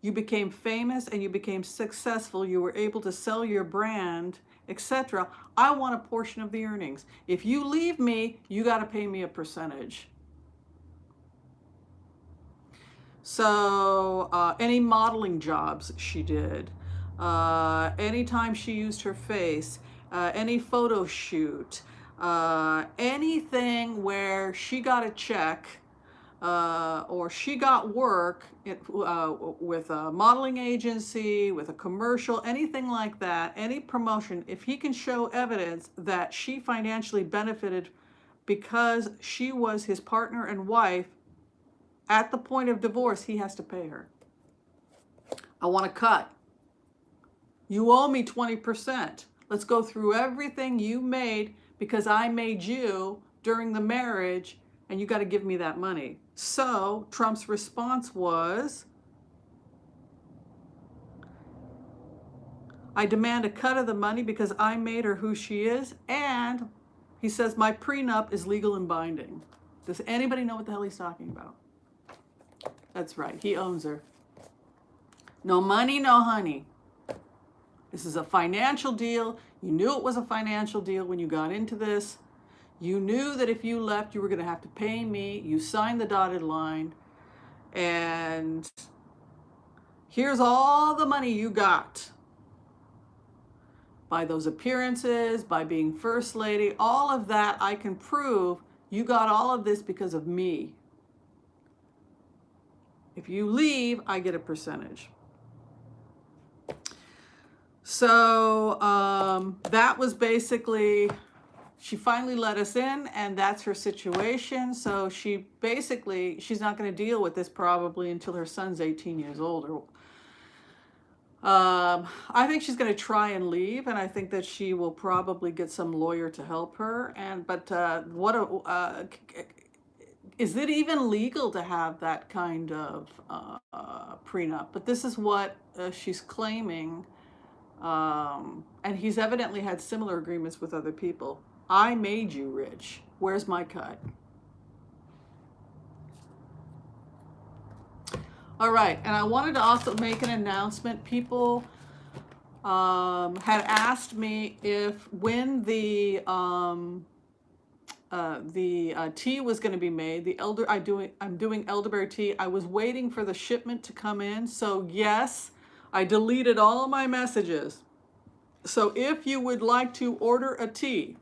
you became famous and you became successful, you were able to sell your brand, etc. I want a portion of the earnings. If you leave me, you got to pay me a percentage. So any modeling jobs she did, anytime she used her face, any photo shoot, anything where she got a check or she got work with a modeling agency, with a commercial, anything like that, any promotion, if he can show evidence that she financially benefited because she was his partner and wife, at the point of divorce, he has to pay her. I want a cut. You owe me 20%. Let's go through everything you made because I made you during the marriage, and you got to give me that money. So Trump's response was, I demand a cut of the money because I made her who she is, and he says my prenup is legal and binding. Does anybody know what the hell he's talking about? That's right, he owns her. No money, no honey. This is a financial deal. You knew it was a financial deal when you got into this. You knew that if you left, you were going to have to pay me. You signed the dotted line. And here's all the money you got by those appearances, by being first lady, all of that I can prove you got all of this because of me. If you leave, I get a percentage. So that was basically, she finally let us in, and that's her situation. So she basically, she's not going to deal with this probably until her son's 18 years old. I think she's going to try and leave, and I think that she will probably get some lawyer to help her. But is it even legal to have that kind of prenup? But this is what she's claiming And he's evidently had similar agreements with other people. I made you rich. Where's my cut? All right, and I wanted to also make an announcement. People had asked me if when the tea was going to be made. I'm doing elderberry tea. I was waiting for the shipment to come in. So yes, I deleted all my messages. So if you would like to order a tea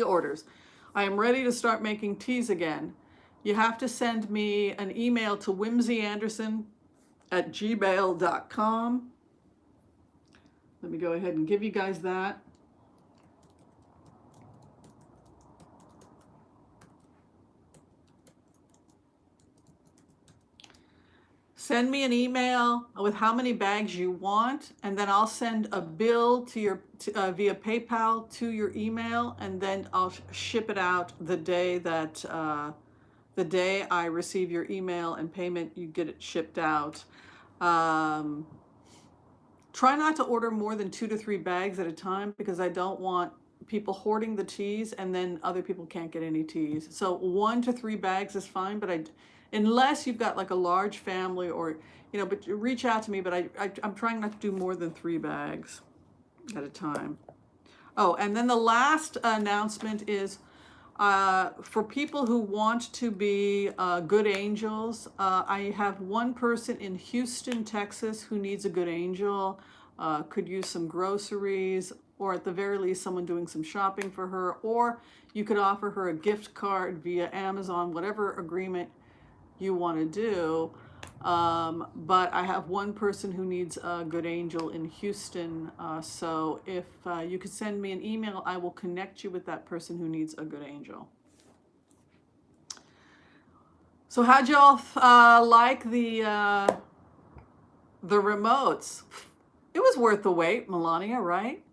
orders, I am ready to start making teas again. You have to send me an email to whimsyanderson@gmail.com. Let me go ahead and give you guys that. Send me an email with how many bags you want, and then I'll send a bill to your via PayPal to your email, and then I'll ship it out the day that the day I receive your email and payment. You get it shipped out. Try not to order more than 2 to 3 bags at a time, because I don't want people hoarding the teas and then other people can't get any teas. So 1 to 3 bags is fine, but unless you've got like a large family, or but reach out to me. But I'm trying not to do more than 3 bags at a time. Oh, and then the last announcement is for people who want to be good angels. I have one person in Houston, Texas, who needs a good angel. Could use some groceries, or at the very least someone doing some shopping for her, or you could offer her a gift card via Amazon, whatever agreement you want to do. But I have one person who needs a good angel in Houston. So if you could send me an email, I will connect you with that person who needs a good angel. So how'd y'all like the remotes? It was worth the wait, Melania, right?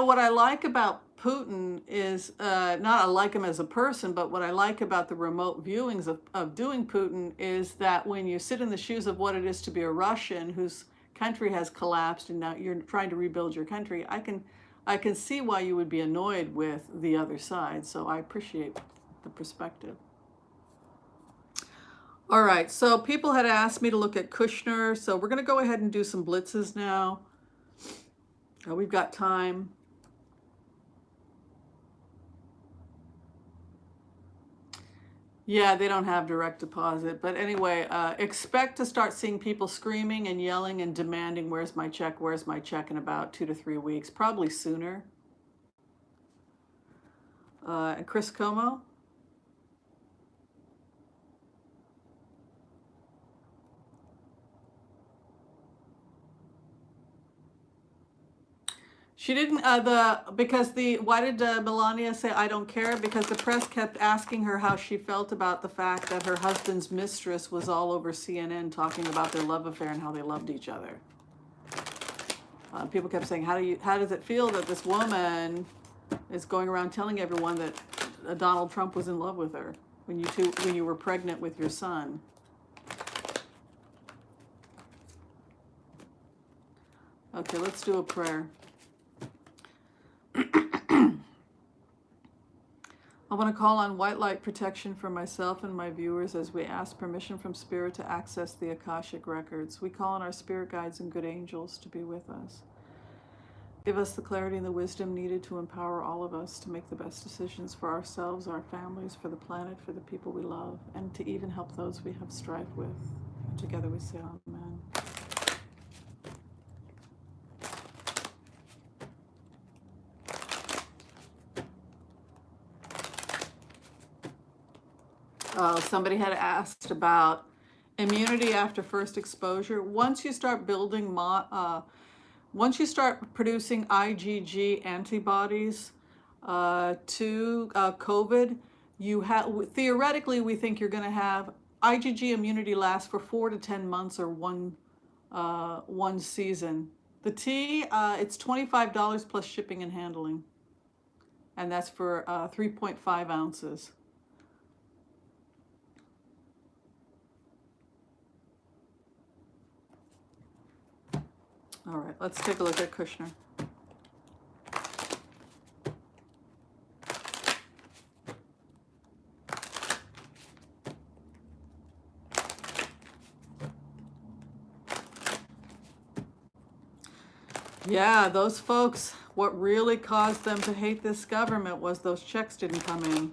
What I like about Putin is, not I like him as a person, but what I like about the remote viewings of doing Putin is that when you sit in the shoes of what it is to be a Russian whose country has collapsed and now you're trying to rebuild your country, I can see why you would be annoyed with the other side. So I appreciate the perspective. All right, so people had asked me to look at Kushner, so we're going to go ahead and do some blitzes now. We've got time. Yeah, they don't have direct deposit. But anyway, expect to start seeing people screaming and yelling and demanding, where's my check, in about 2 to 3 weeks, probably sooner. And Chris Cuomo. She didn't, why did Melania say, I don't care? Because the press kept asking her how she felt about the fact that her husband's mistress was all over CNN talking about their love affair and how they loved each other. People kept saying, how does it feel that this woman is going around telling everyone that Donald Trump was in love with her when you were pregnant with your son? Okay, let's do a prayer. I want to call on white light protection for myself and my viewers as we ask permission from Spirit to access the Akashic records. We call on our spirit guides and good angels to be with us. Give us the clarity and the wisdom needed to empower all of us to make the best decisions for ourselves, our families, for the planet, for the people we love, and to even help those we have strife with. Together we say amen. Somebody had asked about immunity after first exposure. Once you start building, once you start producing IgG antibodies to COVID, theoretically we think you're going to have IgG immunity lasts for 4 to 10 months or one season. The tea, it's $25 plus shipping and handling, and that's for 3.5 ounces. All right, let's take a look at Kushner. Yeah, those folks, what really caused them to hate this government was those checks didn't come in.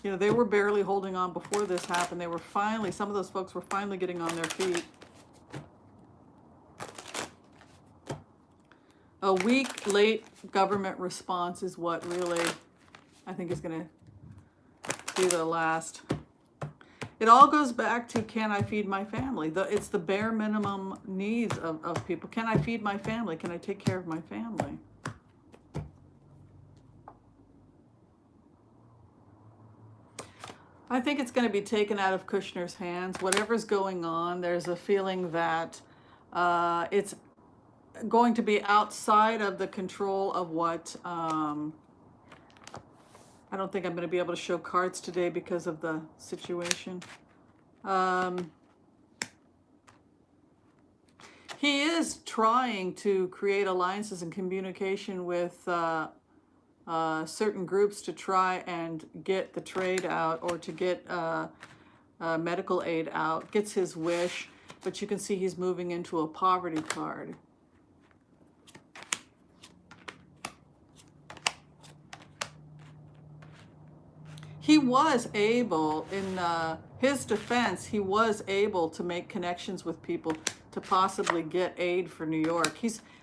You know, they were barely holding on before this happened. They were finally, some of those folks were finally getting on their feet. A weak, late government response is what really, I think, is going to be the last. It all goes back to, can I feed my family? It's the bare minimum needs of people. Can I feed my family? Can I take care of my family? I think it's going to be taken out of Kushner's hands. Whatever's going on, there's a feeling that it's going to be outside of the control of what... I don't think I'm going to be able to show cards today because of the situation. He is trying to create alliances and communication with certain groups to try and get the trade out or to get medical aid out. Gets his wish, but you can see he's moving into a poverty card. He was able, in his defense, he was able to make connections with people to possibly get aid for New York.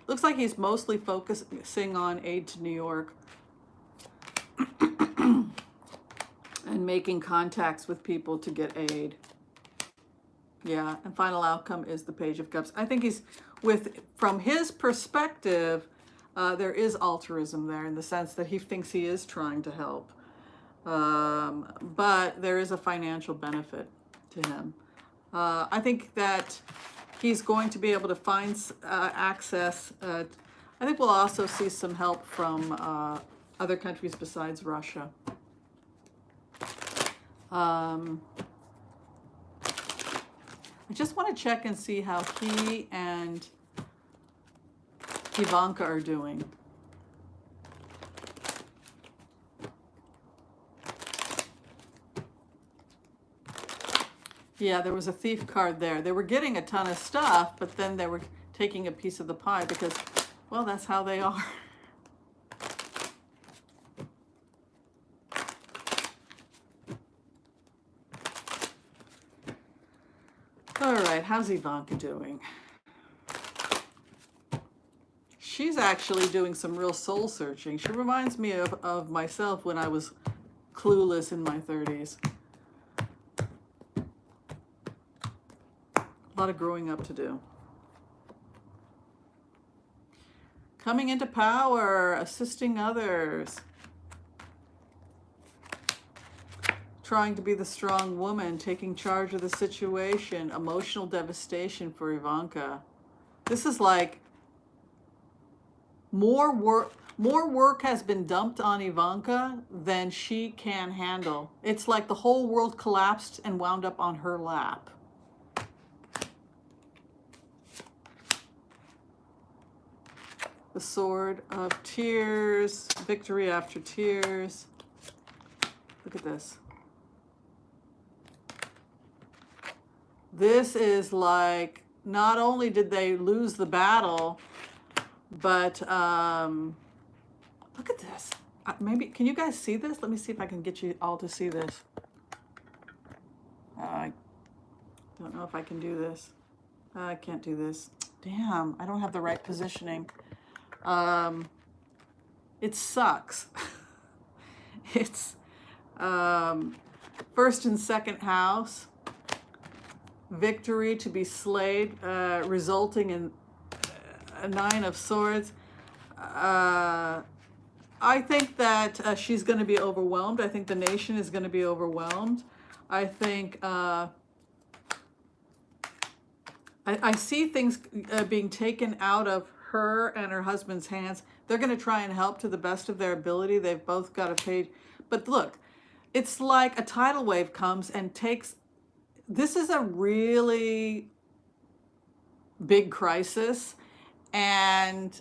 Looks like he's mostly focusing on aid to New York and making contacts with people to get aid. Yeah, and final outcome is the Page of Cups. I think from his perspective, there is altruism there in the sense that he thinks he is trying to help. But there is a financial benefit to him. I think that he's going to be able to find access. I think we'll also see some help from other countries besides Russia. I just want to check and see how he and Ivanka are doing. Yeah, there was a thief card there. They were getting a ton of stuff, but then they were taking a piece of the pie because, well, that's how they are. All right, how's Ivanka doing? She's actually doing some real soul searching. She reminds me of myself when I was clueless in my 30s. A lot of growing up to do. Coming into power, assisting others. Trying to be the strong woman, taking charge of the situation. Emotional devastation for Ivanka. This is like more work has been dumped on Ivanka than she can handle. It's like the whole world collapsed and wound up on her lap. The Sword of Tears, victory after tears. Look at this. This is like, not only did they lose the battle, but look at this. Maybe, can you guys see this? Let me see if I can get you all to see this. I don't know if I can do this. I can't do this. Damn, I don't have the right positioning. It sucks. It's first and second house, victory to be slayed, resulting in a 9 of Swords. I think that she's going to be overwhelmed. I think the nation is going to be overwhelmed. I think I see things being taken out of her and her husband's hands. They're going to try and help to the best of their ability. They've both got a page. But look, it's like a tidal wave comes and takes... This is a really big crisis. And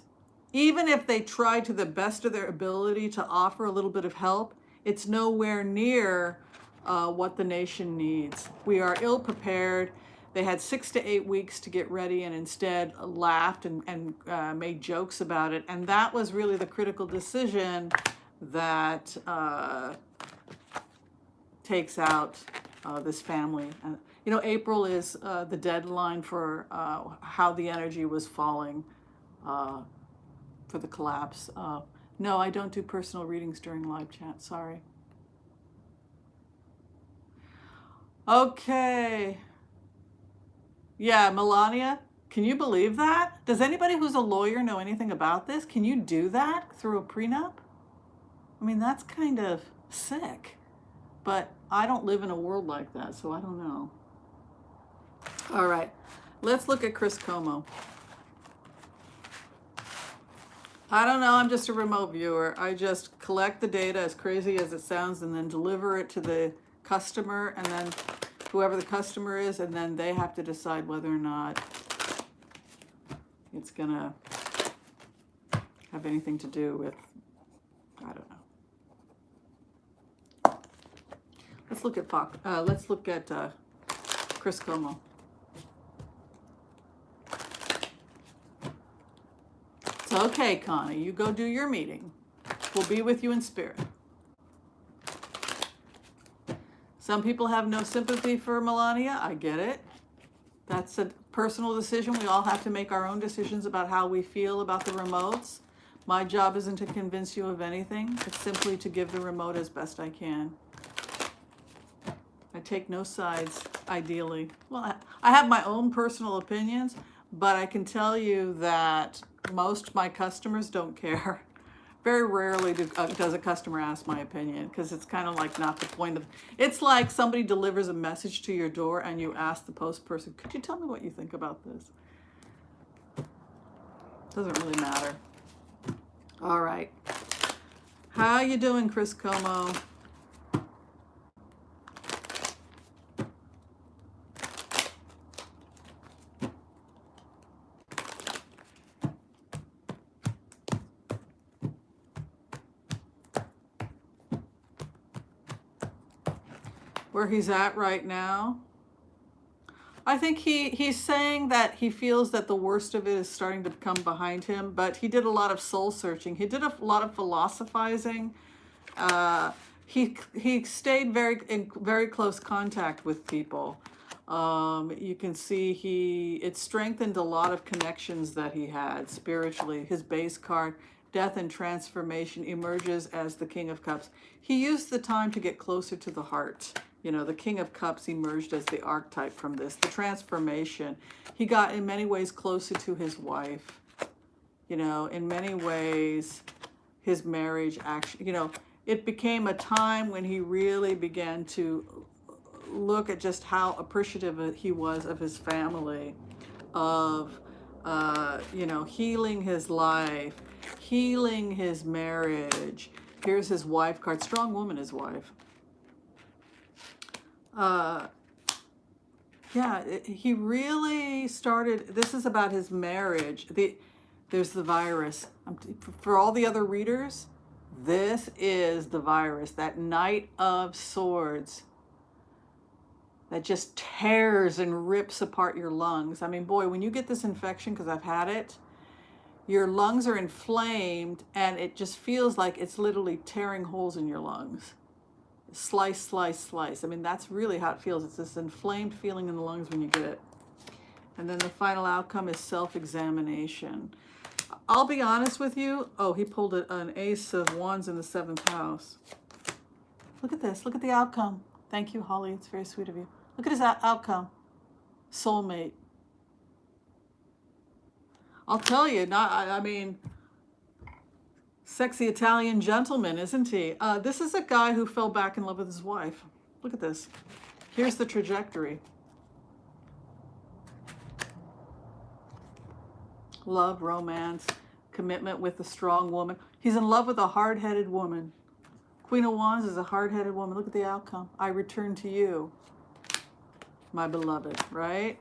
even if they try to the best of their ability to offer a little bit of help, it's nowhere near what the nation needs. We are ill prepared. They had 6 to 8 weeks to get ready and instead laughed and made jokes about it. And that was really the critical decision that takes out this family. You know, April is the deadline for how the energy was falling for the collapse. No, I don't do personal readings during live chat, sorry. Okay. Yeah, Melania, can you believe that? Does anybody who's a lawyer know anything about this? Can you do that through a prenup? I mean, that's kind of sick. But I don't live in a world like that, so I don't know. All right, let's look at Chris Cuomo. I don't know, I'm just a remote viewer. I just collect the data, as crazy as it sounds, and then deliver it to the customer, and then whoever the customer is, and then they have to decide whether or not it's gonna have anything to do with, I don't know. Let's look at Chris Cuomo. It's okay, Connie. You go do your meeting. We'll be with you in spirit. Some people have no sympathy for Melania. I get it. That's a personal decision. We all have to make our own decisions about how we feel about the remotes. My job isn't to convince you of anything. It's simply to give the remote as best I can. I take no sides, ideally. Well, I have my own personal opinions, but I can tell you that most of my customers don't care. Very rarely does a customer ask my opinion, because it's kind of like not the point of. It's like somebody delivers a message to your door and you ask the post person, could you tell me what you think about this? Doesn't really matter. All right. How you doing, Chris Cuomo? Where he's at right now. I think he's saying that he feels that the worst of it is starting to come behind him, but he did a lot of soul searching. He did a lot of philosophizing. He stayed in very close contact with people. You can see it strengthened a lot of connections that he had spiritually. His base card, Death and Transformation, emerges as the King of Cups. He used the time to get closer to the heart. You know, the King of Cups emerged as the archetype from this. The transformation. He got, in many ways, closer to his wife. You know, in many ways, his marriage actually, you know, it became a time when he really began to look at just how appreciative he was of his family, of, you know, healing his life, healing his marriage. Here's his wife card. Strong woman, his wife. Yeah, he really started, this is about his marriage. There's the virus. For all the other readers, this is the virus, that Knight of Swords that just tears and rips apart your lungs. I mean, boy, when you get this infection, because I've had it, your lungs are inflamed and it just feels like it's literally tearing holes in your lungs. Slice, slice, slice. I mean, that's really how it feels. It's this inflamed feeling in the lungs when you get it. And then the final outcome is self-examination. I'll be honest with you. Oh, he pulled an Ace of Wands in the 7th house. Look at this. Look at the outcome. Thank you, Holly. It's very sweet of you. Look at his outcome. Soulmate. I'll tell you, I mean, sexy Italian gentleman, isn't he? This is a guy who fell back in love with his wife. Look at this. Here's the trajectory. Love, romance, commitment with a strong woman. He's in love with a hard-headed woman. Queen of Wands is a hard-headed woman. Look at the outcome. I return to you, my beloved, right?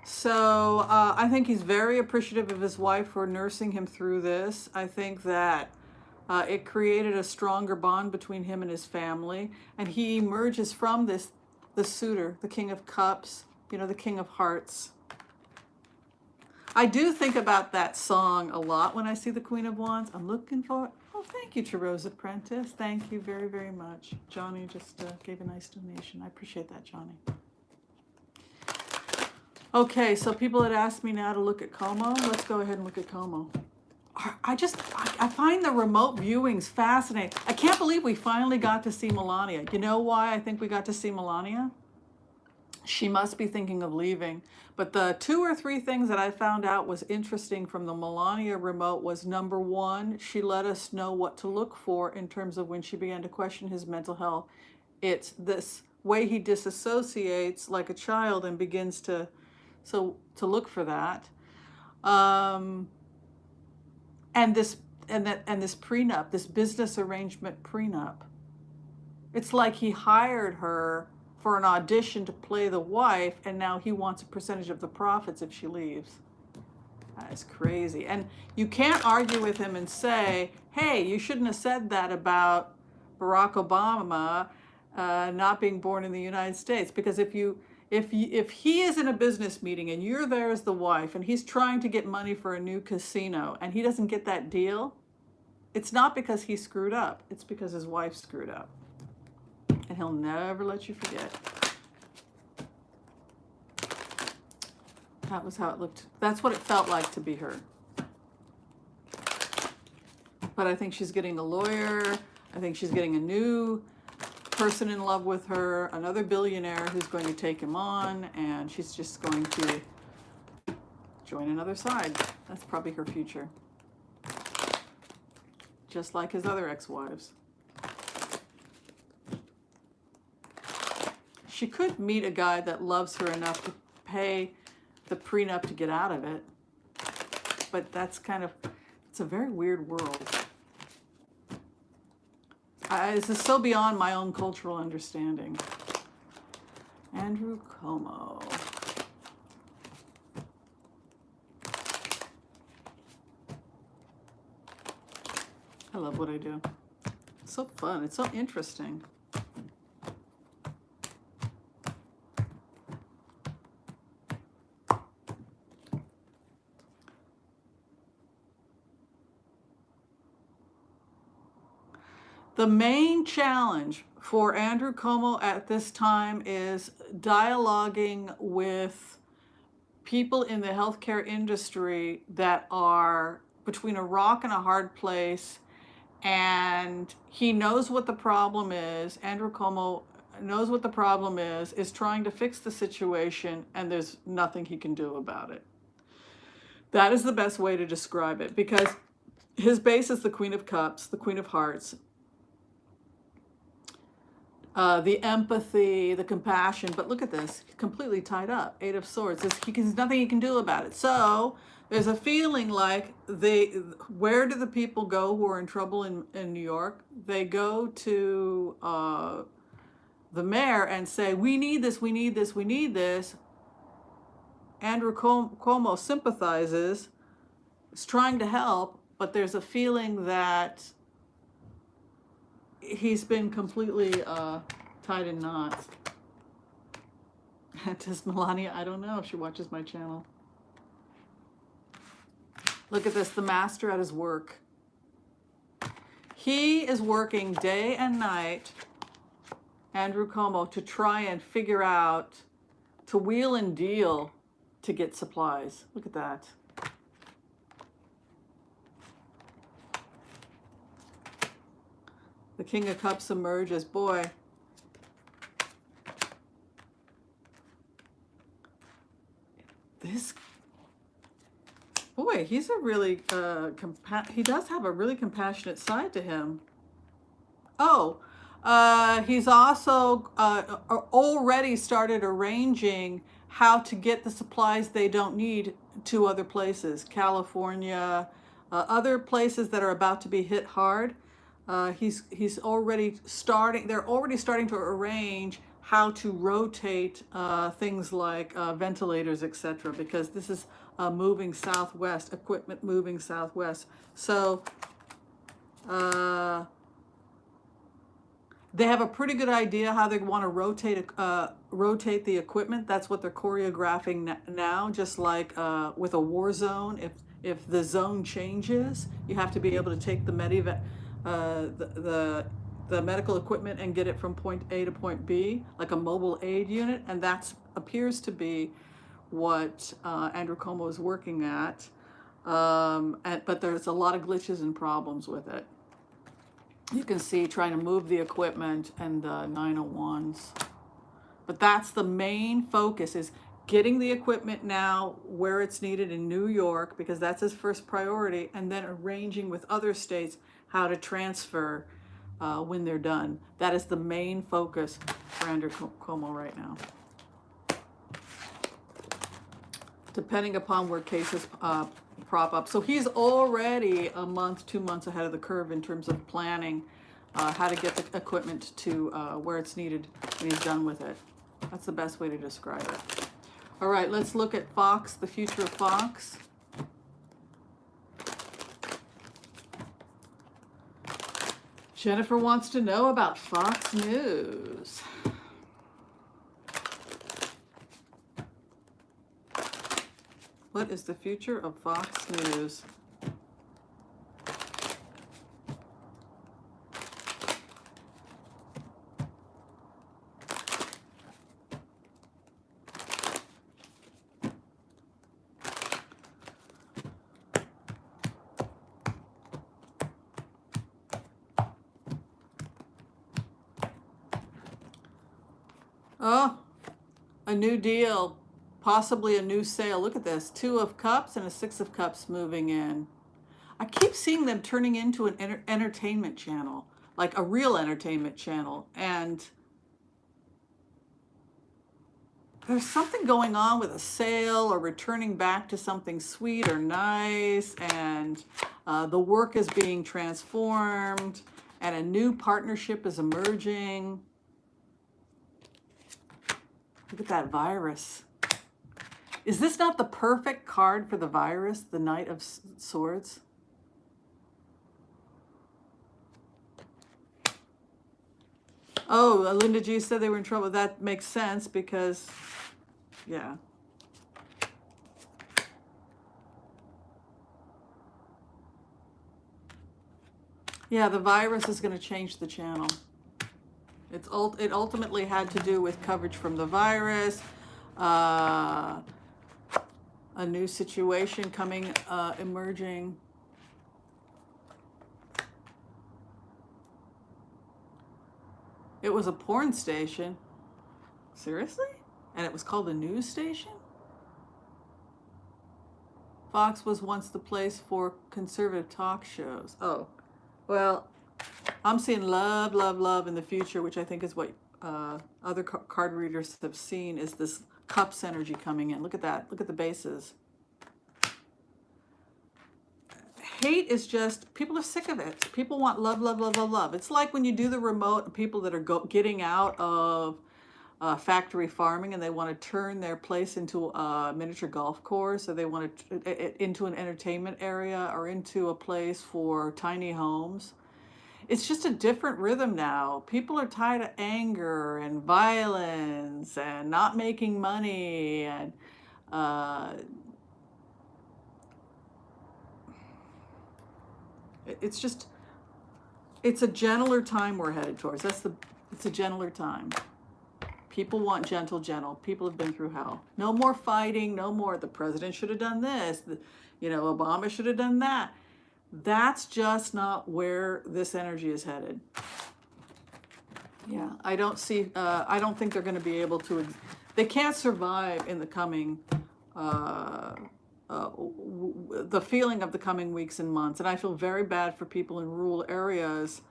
So I think he's very appreciative of his wife for nursing him through this. I think that it created a stronger bond between him and his family. And he emerges from this, the suitor, the King of Cups, the King of Hearts. I do think about that song a lot when I see the Queen of Wands. I'm looking for, oh, thank you, Rose Apprentice. Thank you very, very much. Johnny just gave a nice donation. I appreciate that, Johnny. Okay, so people had asked me now to look at Cuomo. Let's go ahead and look at Cuomo. I find the remote viewings fascinating. I can't believe we finally got to see Melania. You know why I think we got to see Melania? She must be thinking of leaving. But the 2 or 3 things that I found out was interesting from the Melania remote was, number one, she let us know what to look for in terms of when she began to question his mental health. It's this way he disassociates like a child and begins to look for that. And this prenup, this business arrangement prenup. It's like he hired her for an audition to play the wife, and now he wants a percentage of the profits if she leaves. That is crazy. And you can't argue with him and say, hey, you shouldn't have said that about Barack Obama not being born in the United States. Because if he is in a business meeting and you're there as the wife and he's trying to get money for a new casino and he doesn't get that deal, it's not because he screwed up. It's because his wife screwed up. And he'll never let you forget. That was how it looked. That's what it felt like to be her. But I think she's getting a lawyer. I think she's getting a new person in love with her, another billionaire who's going to take him on, and she's just going to join another side. That's probably her future. Just like his other ex-wives. She could meet a guy that loves her enough to pay the prenup to get out of it. But that's it's a very weird world. This is so beyond my own cultural understanding. Andrew Cuomo. I love what I do. It's so fun. It's so interesting. The main challenge for Andrew Cuomo at this time is dialoguing with people in the healthcare industry that are between a rock and a hard place, and he knows what the problem is. Andrew Cuomo knows what the problem is trying to fix the situation, and there's nothing he can do about it. That is the best way to describe it, because his base is the Queen of Cups, the Queen of Hearts. The empathy, the compassion, but look at this, completely tied up, 8 of Swords. There's nothing he can do about it. So there's a feeling like where do the people go who are in trouble in New York? They go to the mayor and say, we need this, we need this, we need this. Andrew Cuomo sympathizes, is trying to help, but there's a feeling that he's been completely tied in knots. Does Melania? I don't know if she watches my channel. Look at this, the master at his work. He is working day and night, Andrew Cuomo, to try and figure out, to wheel and deal to get supplies. Look at that. The King of Cups emerges. Boy, he's a really, he does have a really compassionate side to him. Oh, he's also already started arranging how to get the supplies they don't need to other places. California, other places that are about to be hit hard. He's already starting, they're already starting to arrange how to rotate things like ventilators, etc., because this is moving southwest, equipment moving southwest. So they have a pretty good idea how they want to rotate the equipment. That's what they're choreographing now, just like with a war zone. If the zone changes, you have to be able to take the the medical equipment and get it from point A to point B, like a mobile aid unit, and that appears to be what Andrew Cuomo is working at. But there's a lot of glitches and problems with it. You can see trying to move the equipment and the 901s. But that's the main focus, is getting the equipment now where it's needed in New York, because that's his first priority, and then arranging with other states how to transfer when they're done. That is the main focus for Andrew Cuomo right now. Depending upon where cases prop up. So he's already a month, 2 months ahead of the curve in terms of planning how to get the equipment to where it's needed when he's done with it. That's the best way to describe it. All right, let's look at Fox, the future of Fox. Jennifer wants to know about Fox News. What is the future of Fox News? Oh, a new deal. Possibly a new sale. Look at this. 2 of Cups and a 6 of Cups moving in. I keep seeing them turning into an entertainment channel, like a real entertainment channel. And there's something going on with a sale or returning back to something sweet or nice. And the work is being transformed and a new partnership is emerging. Look at that virus. Is this not the perfect card for the virus, the Knight of Swords? Oh, Linda G said they were in trouble. That makes sense because, yeah. Yeah, the virus is going to change the channel. It ultimately had to do with coverage from the virus, a new situation coming, emerging. It was a porn station. Seriously? And it was called a news station? Fox was once the place for conservative talk shows. Oh, well, I'm seeing love, love, love in the future, which I think is what other card readers have seen, is this Cups energy coming in. Look at that. Look at the bases. Hate is just, people are sick of it. People want love, love, love, love, love. It's like when you do the remote, people that are getting out of factory farming and they want to turn their place into a miniature golf course, or they want to into an entertainment area or into a place for tiny homes. It's just a different rhythm now. People are tired of anger and violence and not making money, and it's a gentler time we're headed towards. It's a gentler time. People want gentle. People have been through hell. No more fighting, no more the president should have done this, Obama should have done that. That's just not where this energy is headed. Yeah, I don't think they're going to be able to, they can't survive in the coming, the feeling of the coming weeks and months. And I feel very bad for people in rural areas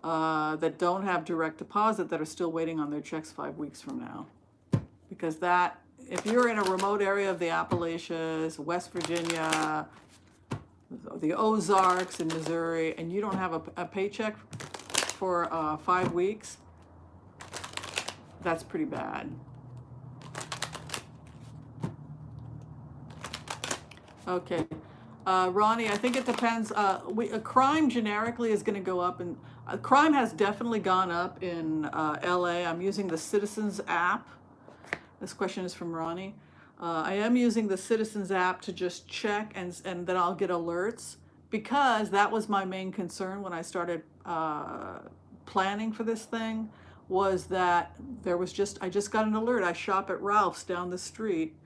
that don't have direct deposit, that are still waiting on their checks 5 weeks from now. Because if you're in a remote area of the Appalachians, West Virginia, the Ozarks in Missouri, and you don't have a paycheck for 5 weeks, that's pretty bad. Okay. Ronnie, I think it depends. Crime generically is going to go up, and crime has definitely gone up in LA. I'm using the Citizens app. This question is from Ronnie. I am using the Citizens app to just check, and then I'll get alerts, because that was my main concern when I started planning for this thing, was that I just got an alert. I shop at Ralph's down the street.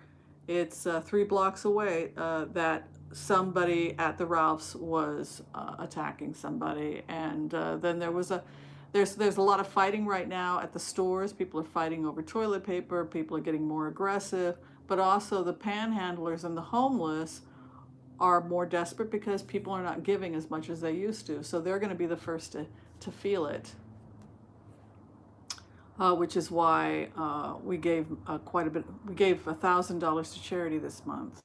It's 3 blocks away, that somebody at the Ralph's was attacking somebody, and then there's a lot of fighting right now at the stores. People are fighting over toilet paper. People are getting more aggressive, but also the panhandlers and the homeless are more desperate because people are not giving as much as they used to. So they're going to be the first to feel it. Which is why we gave quite a bit. We gave $1,000 to charity this month,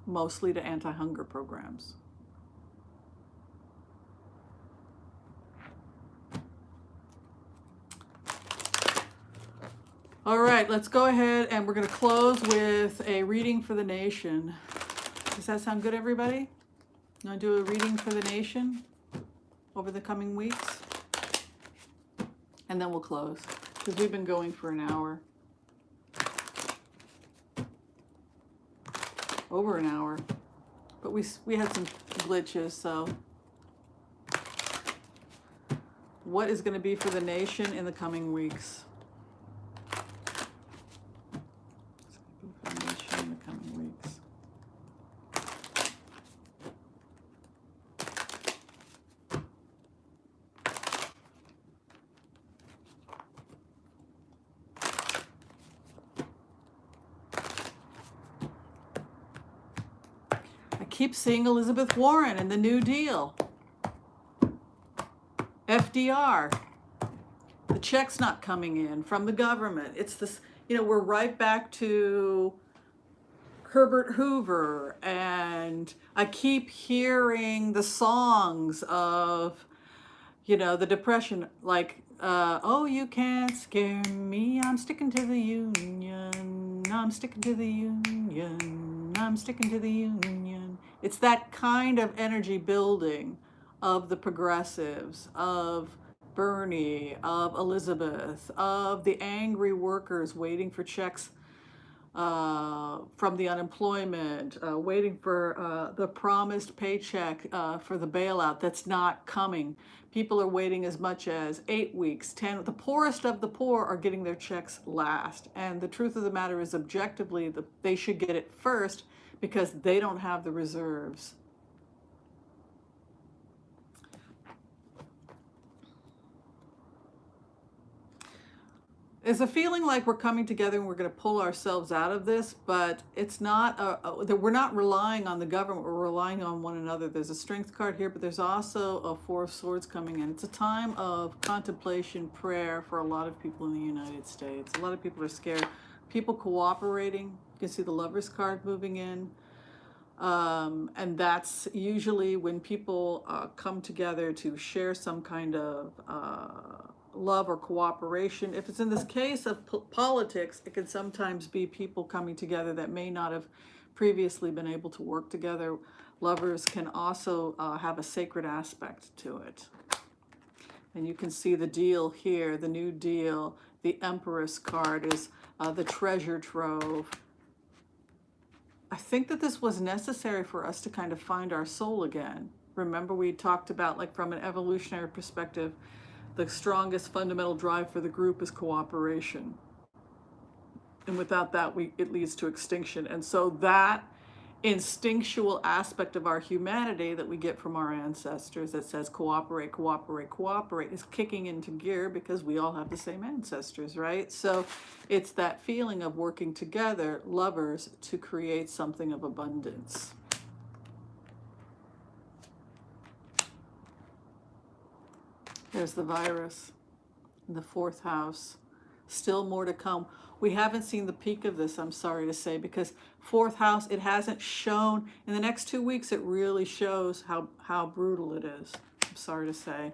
mostly to anti-hunger programs. All right, let's go ahead, and we're going to close with a reading for the nation. Does that sound good, everybody? You want to do a reading for the nation over the coming weeks? And then we'll close, because we've been going for an hour. Over an hour. But we had some glitches, so. What is going to be for the nation in the coming weeks? Keep seeing Elizabeth Warren and the New Deal. FDR. The check's not coming in from the government. It's this, we're right back to Herbert Hoover, and I keep hearing the songs of, the Depression, like, oh, you can't scare me, I'm sticking to the Union, I'm sticking to the Union, I'm sticking to the Union. It's that kind of energy building of the progressives, of Bernie, of Elizabeth, of the angry workers waiting for checks from the unemployment, waiting for the promised paycheck for the bailout that's not coming. People are waiting as much as 8 weeks, 10. The poorest of the poor are getting their checks last. And the truth of the matter is, objectively, they should get it first, because they don't have the reserves. There's a feeling like we're coming together and we're going to pull ourselves out of this, but it's not, we're not relying on the government, we're relying on one another. There's a strength card here, but there's also a 4 of Swords coming in. It's a time of contemplation, prayer for a lot of people in the United States. A lot of people are scared. People cooperating. You can see the Lover's card moving in. And that's usually when people come together to share some kind of love or cooperation. If it's in this case of politics, it can sometimes be people coming together that may not have previously been able to work together. Lovers can also have a sacred aspect to it. And you can see the deal here, the New Deal. The Empress card is the treasure trove. I think that this was necessary for us to kind of find our soul again. Remember, we talked about, like, from an evolutionary perspective, the strongest fundamental drive for the group is cooperation. And without that, it leads to extinction. And so that instinctual aspect of our humanity that we get from our ancestors that says cooperate, cooperate, cooperate is kicking into gear, because we all have the same ancestors, right? So it's that feeling of working together, lovers, to create something of abundance. There's the virus in the 4th house. Still more to come. We haven't seen the peak of this, I'm sorry to say, because 4th house, it hasn't shown. In the next 2 weeks, it really shows how brutal it is. I'm sorry to say.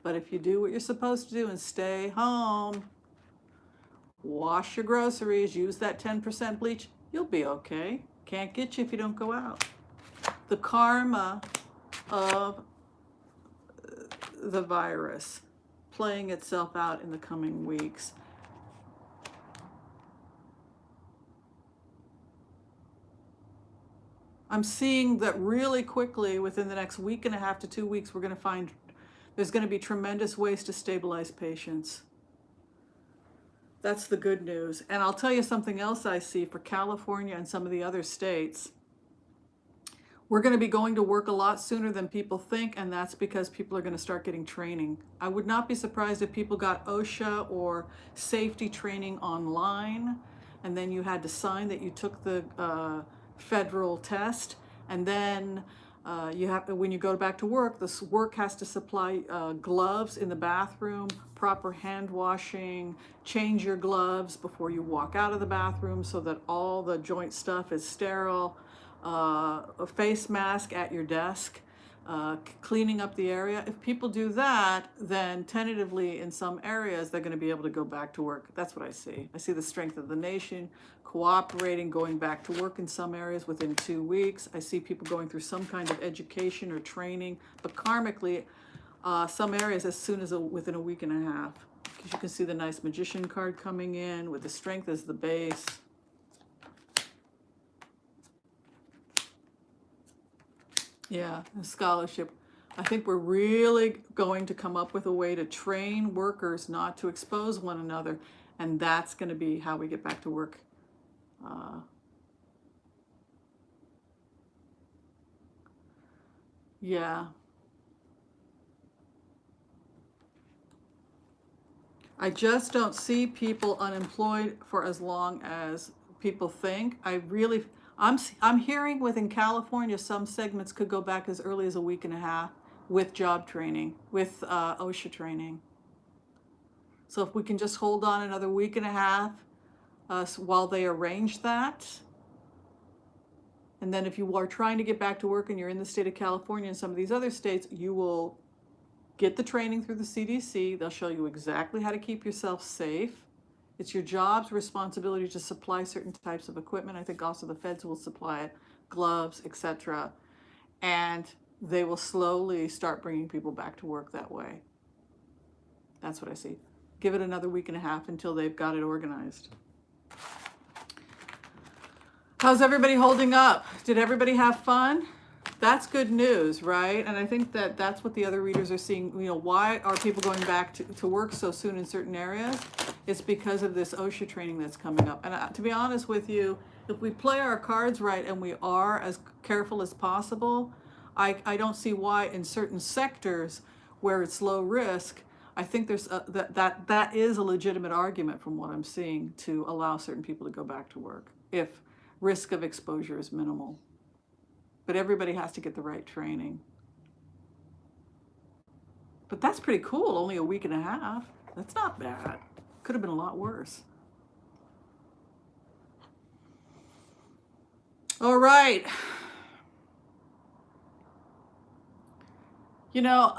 But if you do what you're supposed to do and stay home, Wash your groceries, use that 10% bleach, you'll be okay. Can't get you if you don't go out. The karma of the virus playing itself out in the coming weeks. I'm seeing that really quickly within the next week and a half to 2 weeks, we're going to find there's going to be tremendous ways to stabilize patients. That's the good news. And I'll tell you something else I see for California and some of the other states. We're going to be going to work a lot sooner than people think, and that's because people are going to start getting training. I would not be surprised if people got OSHA or safety training online, and then you had to sign that you took the federal test, and then you have, when you go back to work, this work has to supply gloves in the bathroom, proper hand washing, change your gloves before you walk out of the bathroom so that all the joint stuff is sterile, a face mask at your desk, cleaning up the area. If people do that, then tentatively in some areas, they're going to be able to go back to work. That's what I see. I see the strength of the nation cooperating, going back to work in some areas within 2 weeks. I see people going through some kind of education or training, but karmically, some areas as soon as within a week and a half. Because you can see the nice magician card coming in with the strength as the base. Yeah, scholarship. I think we're really going to come up with a way to train workers not to expose one another, and that's going to be how we get back to work. Yeah. I just don't see people unemployed for as long as people think. I'm hearing within California, some segments could go back as early as a week and a half with job training, with OSHA training. So if we can just hold on another week and a half while they arrange that, and then if you are trying to get back to work and you're in the state of California and some of these other states, you will get the training through the CDC. They'll show you exactly how to keep yourself safe. It's your job's responsibility to supply certain types of equipment. I think also the feds will supply it, gloves, etc. And they will slowly start bringing people back to work that way. That's what I see. Give it another week and a half until they've got it organized. How's everybody holding up? Did everybody have fun? That's good news, right? And I think that that's what the other readers are seeing. You know, why are people going back to work so soon in certain areas? It's because of this OSHA training that's coming up. And to be honest with you, if we play our cards right and we are as careful as possible, I don't see why in certain sectors where it's low risk, I think there's that is a legitimate argument from what I'm seeing to allow certain people to go back to work if risk of exposure is minimal. But everybody has to get the right training. But that's pretty cool, only a week and a half. That's not bad. Could have been a lot worse. All right. You know,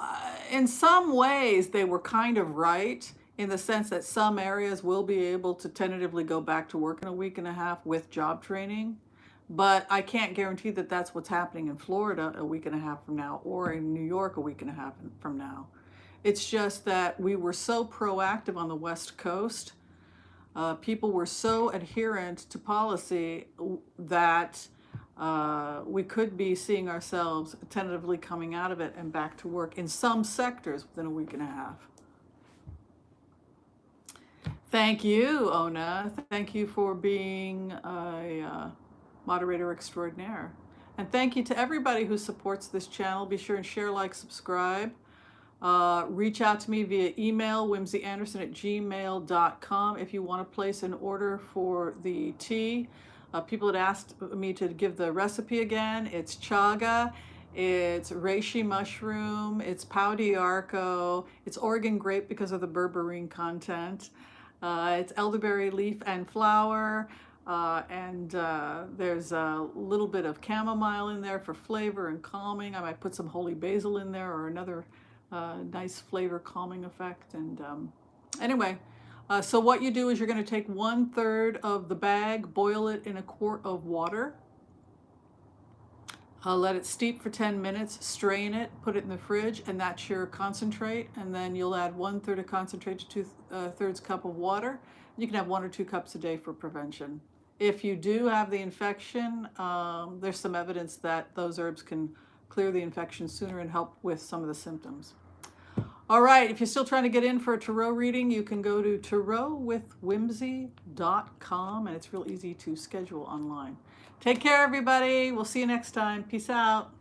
in some ways they were kind of right in the sense that some areas will be able to tentatively go back to work in a week and a half with job training. But I can't guarantee that that's what's happening in Florida a week and a half from now or in New York a week and a half from now. It's just that we were so proactive on the West Coast. People were so adherent to policy that we could be seeing ourselves tentatively coming out of it and back to work in some sectors within a week and a half. Thank you, Ona. Thank you for being a moderator extraordinaire. And thank you to everybody who supports this channel. Be sure and share, like, subscribe. Reach out to me via email, whimsyanderson@gmail.com, if you want to place an order for the tea. People had asked me to give the recipe again. It's chaga, it's reishi mushroom, it's pau d'arco, it's Oregon grape because of the berberine content. It's elderberry leaf and flower, and there's a little bit of chamomile in there for flavor and calming. I might put some holy basil in there or another nice flavor calming effect. And anyway, So what you do is you're going to take 1/3 of the bag, boil it in a quart of water. Let it steep for 10 minutes, strain it, put it in the fridge, and that's your concentrate. And then you'll add 1/3 of concentrate to 2/3 cup of water. You can have 1 or 2 cups a day for prevention. If you do have the infection, there's some evidence that those herbs can clear the infection sooner and help with some of the symptoms. All right, if you're still trying to get in for a tarot reading, you can go to tarotwithwhimsy.com, and it's real easy to schedule online. Take care, everybody. We'll see you next time. Peace out.